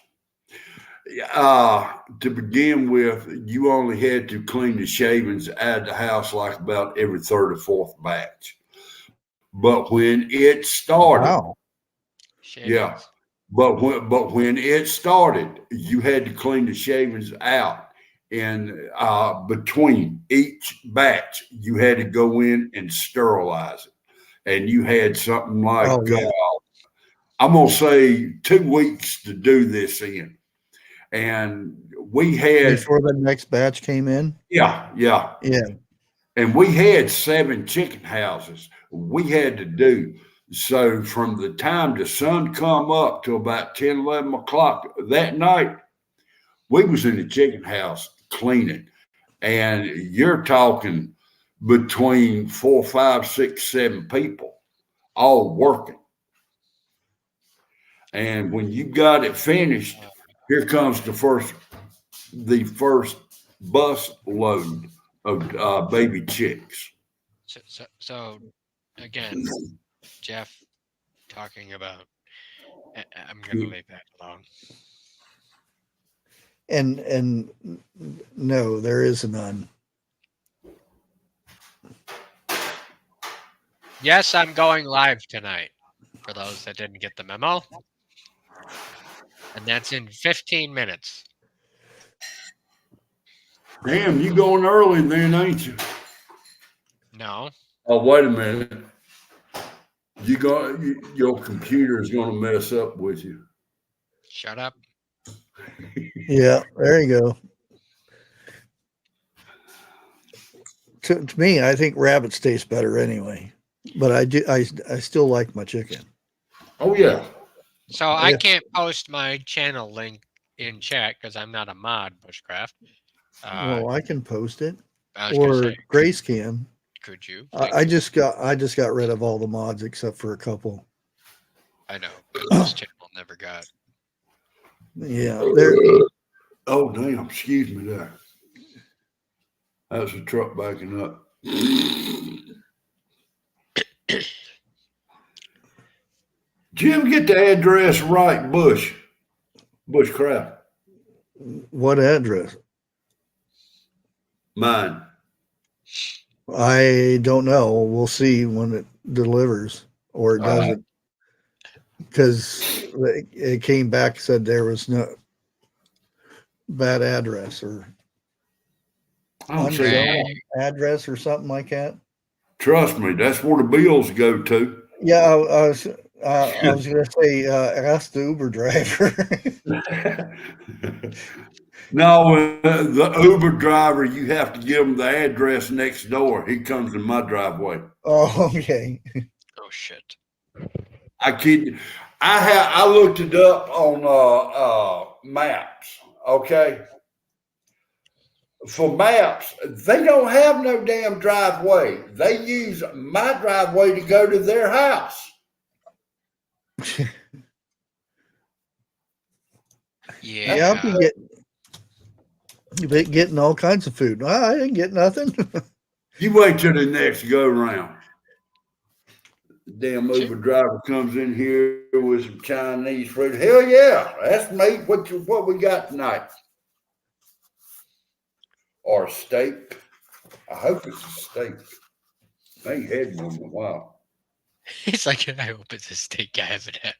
to begin with, you only had to clean the shavings out of the house like about every third or fourth batch. But when it started, Wow. yeah, shavings. but when it started, you had to clean the shavings out. And between each batch, you had to go in and sterilize it. And you had something like, Oh yeah. I'm going to say 2 weeks to do this in. And we had, Before the next batch came in. yeah. And we had 7 chicken houses we had to do. So from the time the sun come up to about 10, 11 o'clock that night, we was in the chicken house cleaning. And you're talking between 4, 5, 6, 7 people all working. And when you got it finished, here comes the first bus load of baby chicks. So again, Jeff talking about. I'm gonna leave that alone. And no, there is none. Yes, I'm going live tonight. For those that didn't get the memo, and that's in 15 minutes. Damn, you going early then, ain't you? No. Oh, wait a minute. Your computer is going to mess up with you. Shut up. Yeah, there you go. To me, I think rabbits taste better anyway. But I still like my chicken. Oh yeah. So I can't post my channel link in chat because I'm not a mod, Bushcraft. Well, I can post it, I was gonna or say, Grace can. could you? I just got rid of all the mods except for a couple. I know, but this channel never got. Yeah, there. Oh damn! Excuse me, there. That's a truck backing up. Jim, get the address right, Bushcraft. What address? Mine. I don't know. We'll see when it delivers, or it doesn't, because it came back, said there was no bad address or unsound address or something like that. Trust me, that's where the bills go to. Yeah, I was going to say, ask the Uber driver. No, the Uber driver, you have to give him the address next door. He comes in my driveway. Oh, okay. Oh shit! I kid you. I looked it up on maps. Okay. For maps, they don't have no damn driveway. They use my driveway to go to their house. Yeah. You've been getting all kinds of food. I didn't get nothing. You wait till the next go round. The damn Uber driver comes in here with some Chinese food. Hell yeah, that's me. What we got tonight? Or a steak. I hope it's a steak. I ain't had one in a while. He's like, I hope it's a steak I haven't had.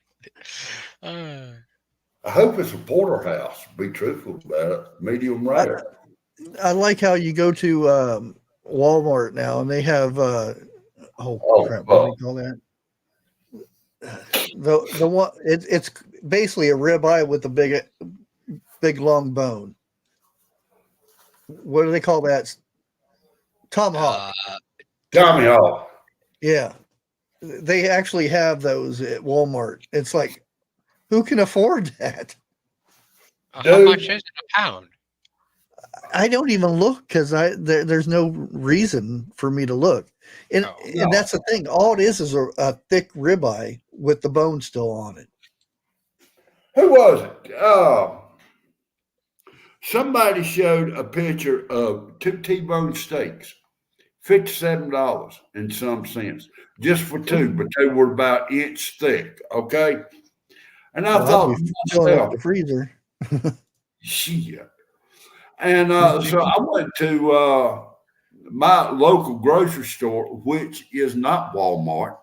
I hope it's a porterhouse. Be truthful about it. Medium rare. I like how you go to Walmart now and they have Oh, crap, what do they call that? The one it's basically a ribeye with a big long bone. What do they call that? Tomahawk. Tommy Hawk. Yeah. They actually have those at Walmart. It's like, who can afford that? How Dude. much is it a pound? I don't even look because there's no reason for me to look. And, Oh, and no. that's the thing. All it is a thick ribeye with the bone still on it. Who was it? Somebody showed a picture of 2 T-bone steaks, $57 in some sense, just for 2, but they were about inch thick. Okay, and I Well, thought I'll to be filling up myself, the freezer. shit. And so I went to my local grocery store, which is not Walmart.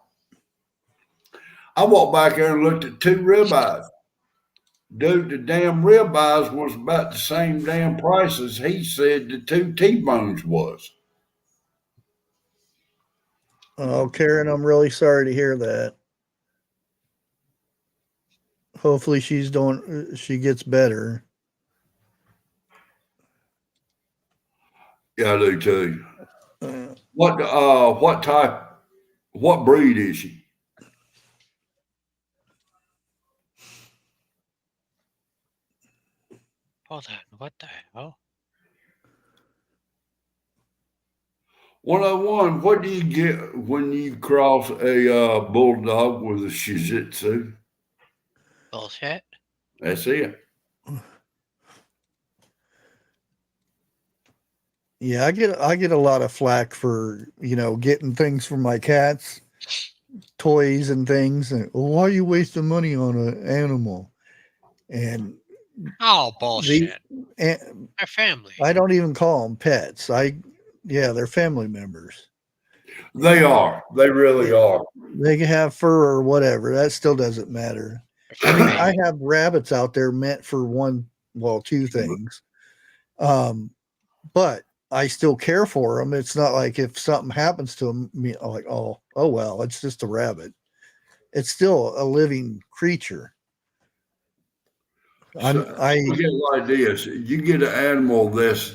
I walked back there and looked at 2 ribeyes. Dude, the damn ribeyes was about the same damn price as he said the 2 T-bones was. Oh, Karen, I'm really sorry to hear that. Hopefully she gets better. Yeah, I do too. Uh, What breed is she? Hold on. What the hell? 101, what do you get when you cross a bulldog with a Shih Tzu? Bullshit. That's it. yeah, I get a lot of flack for, getting things for my cats, toys and things. And why are you wasting money on an animal? And Oh, bullshit. and Our family. I don't even call them pets. They're family members. They are. They really are. They can have fur or whatever. That still doesn't matter. I mean, I have rabbits out there meant for two things. But I still care for them. It's not like if something happens to them, I'm like, oh well, it's just a rabbit. It's still a living creature. You get like this. You get an animal that's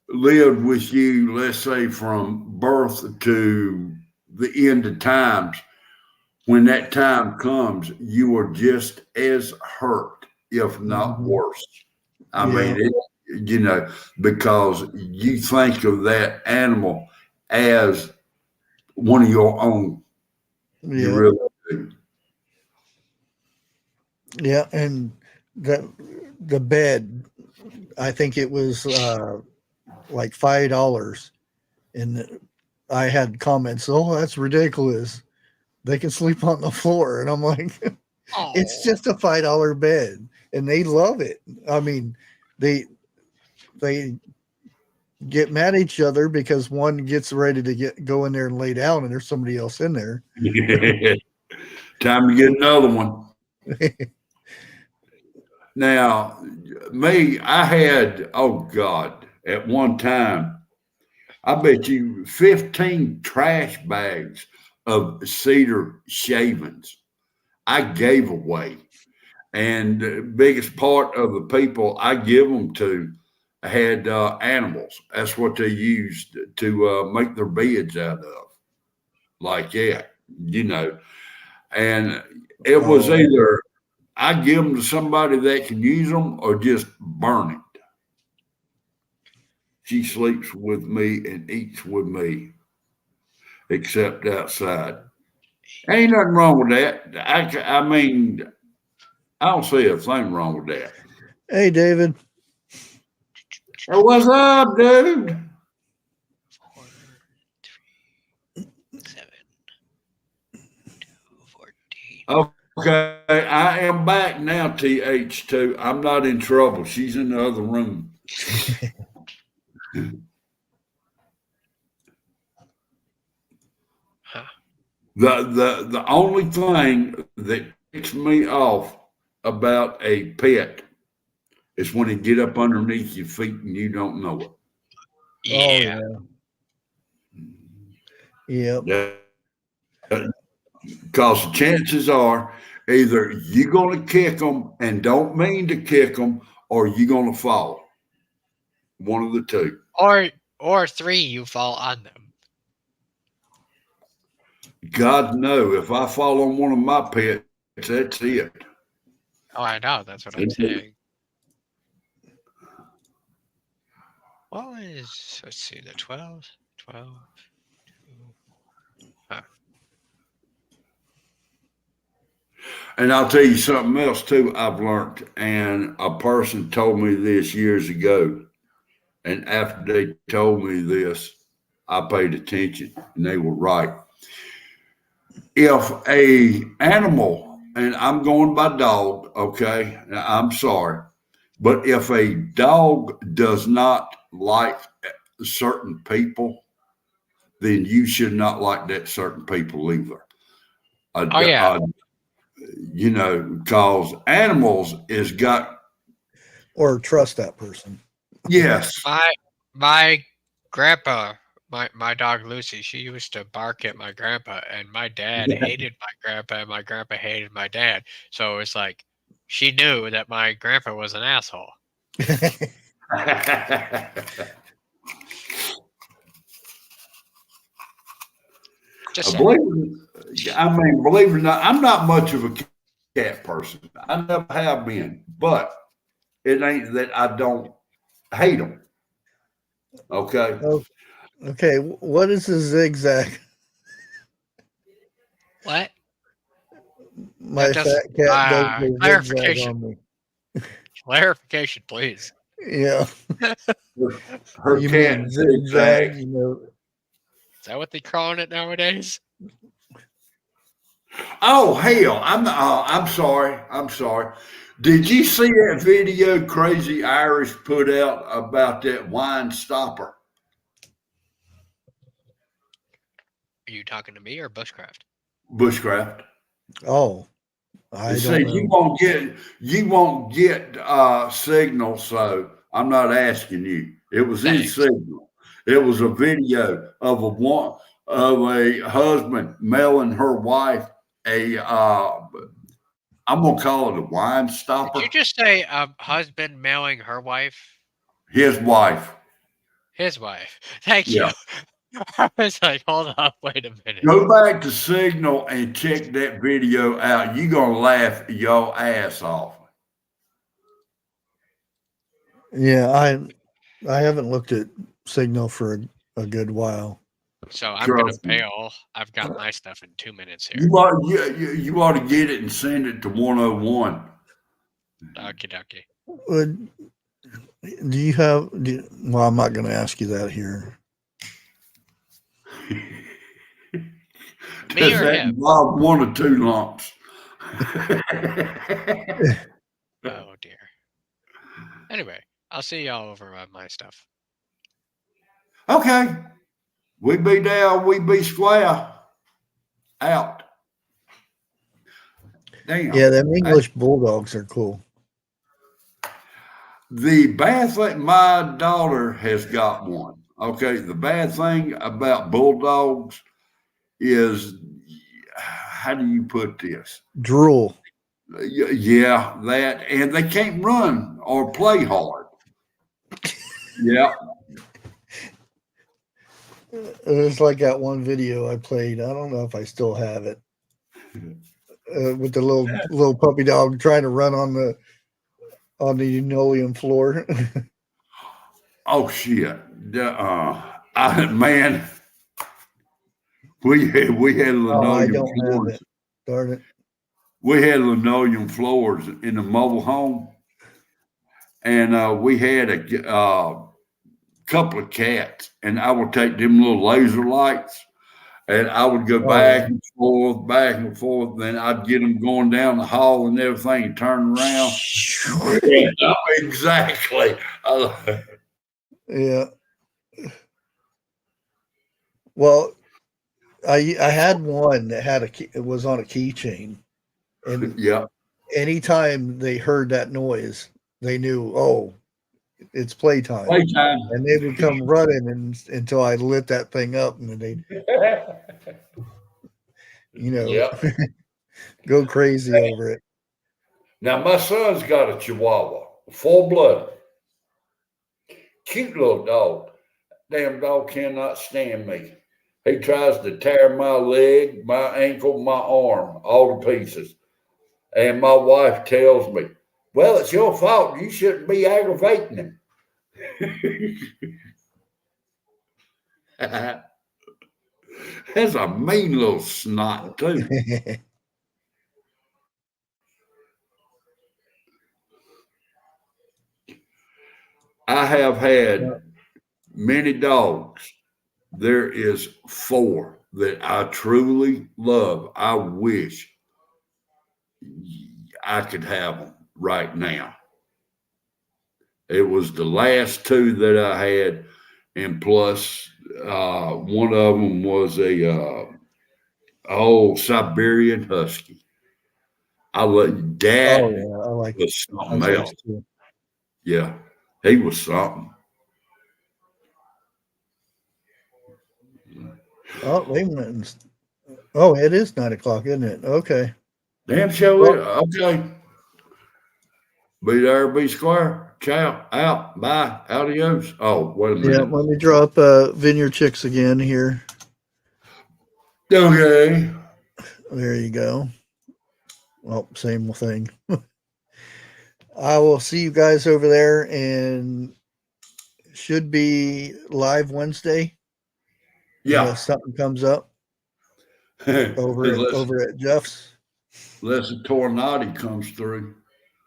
lived with you, let's say from birth to the end of times. When that time comes, you are just as hurt, if not worse. I mean, because you think of that animal as one of your own. You really do. Yeah, and the bed, I think it was like $5, and I had comments. Oh, that's ridiculous. They can sleep on the floor, and I'm like, it's just a $5 bed, and they love it. I mean, they get mad at each other because one gets ready to go in there and lay down, and there's somebody else in there. Time to get another one. Now, I had, oh God, at one time, I bet you 15 trash bags of cedar shavings I gave away. And the biggest part of the people I give them to had animals. That's what they used to make their beds out of. Like that, And it was either I give them to somebody that can use them or just burn it. She sleeps with me and eats with me, except outside. Ain't nothing wrong with that. I mean, I don't see a thing wrong with that. Hey, David. Hey, what's up, dude? 4, 3, 7, 2, 14. Okay, I am back now, TH2. I'm not in trouble. She's in the other room. Huh. The only thing that ticks me off about a pet is when they get up underneath your feet and you don't know it. Yeah. Yep. Because the chances are either you're going to kick them and don't mean to kick them, or you're going to fall. One of the two. Or 3, you fall on them. God no, if I fall on one of my pets, that's it. Oh, I know. That's what I'm saying. What is, let's see, the 12? 12. Huh. And I'll tell you something else too I've learned. And a person told me this years ago. And after they told me this, I paid attention and they were right. If a animal, and I'm going by dog, okay, I'm sorry, but if a dog does not like certain people, then you should not like that certain people either. Oh, yeah. You know, because animals is got. Or trust that person. Yes. My grandpa, my dog Lucy, she used to bark at my grandpa, and my dad hated my grandpa, and my grandpa hated my dad. So it's like she knew that my grandpa was an asshole. Just saying. Believe it or not, I'm not much of a cat person. I never have been, but it ain't that I don't hate them. Okay. Okay. What is a zigzag? What? My That fat cat does the zigzag clarification. on me. Clarification, please. Yeah. Her You cat mean zigzag? You know. Is that what they're calling it nowadays? Oh hell! I'm sorry. I'm sorry. Did you see that video Crazy Irish put out about that wine stopper? Are you talking to me or Bushcraft? Bushcraft. Oh, I See, don't know. you won't get signal. So I'm not asking you. It was in Thanks. signal. It was a video of a husband mailing her wife a I'm gonna call it a wine stopper. Did you just say a husband mailing her wife? His wife. His wife. Thank Yeah. you. I was like, hold on, wait a minute. Go back to Signal and check that video out. You're gonna laugh your ass off. Yeah, I haven't looked at Signal for a good while. So I'm gonna Trust me. bail. I've got my stuff in 2 minutes here. You ought to get it and send it to 101. Okie dokie. Do you have? Well, I'm not going to ask you that here. Me or that him? involve 1 or 2 lumps. Oh dear. Anyway, I'll see y'all over on my stuff. Okay. We be down, we be square. Out. Damn. Yeah, them English bulldogs are cool. The bad thing, my daughter has got one. Okay. The bad thing about bulldogs is, how do you put this? Drool. Yeah, that, and they can't run or play hard. Yeah. It's like that one video I played. I don't know if I still have it. With the little puppy dog trying to run on the linoleum floor. Oh shit. Man, we had linoleum floors. Darn it. We had linoleum floors in the mobile home, and we had a couple of cats, and I would take them little laser lights, and I would go back and forth. Then I'd get them going down the hall and everything, and turn around. Yeah, exactly. Yeah. Well, I had one that had it was on a keychain, and yeah. anytime they heard that noise, they knew, oh, it's playtime. Playtime. And they would come running until I lit that thing up, and then they'd, Yep. go crazy over it. Now my son's got a Chihuahua, full blood, cute little dog. Damn dog cannot stand me. He tries to tear my leg, my ankle, my arm, all to pieces. And my wife tells me, well, it's your fault. You shouldn't be aggravating him. That's a mean little snot, too. I have had many dogs. There is 4 that I truly love. I wish I could have them right now. It was the last 2 that I had, and plus one of them was a old Siberian Husky. I let Dad Oh yeah, I like was something those else. too. Yeah, he was something. Oh, wait a minute. Oh, it is 9 o'clock, isn't it? Okay. Damn show Well- it. Okay. Be there, be square. Ciao. Out. Bye. Adios. Oh, wait a Yeah, minute. let me drop Vineyard Chicks again here. Okay. There you go. Well, same thing. I will see you guys over there, and should be live Wednesday. Yeah. Unless something comes up over at Jeff's. Unless a tornado comes through.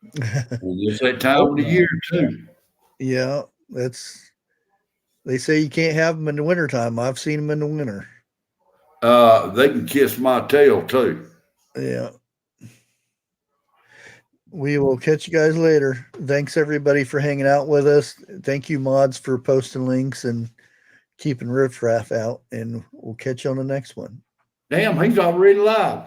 And it's that time of the year, too. Yeah, they say you can't have them in the wintertime. I've seen them in the winter. They can kiss my tail, too. Yeah. We will catch you guys later. Thanks everybody for hanging out with us. Thank you, mods, for posting links and keeping riffraff out. And we'll catch you on the next one. Damn, he's already live.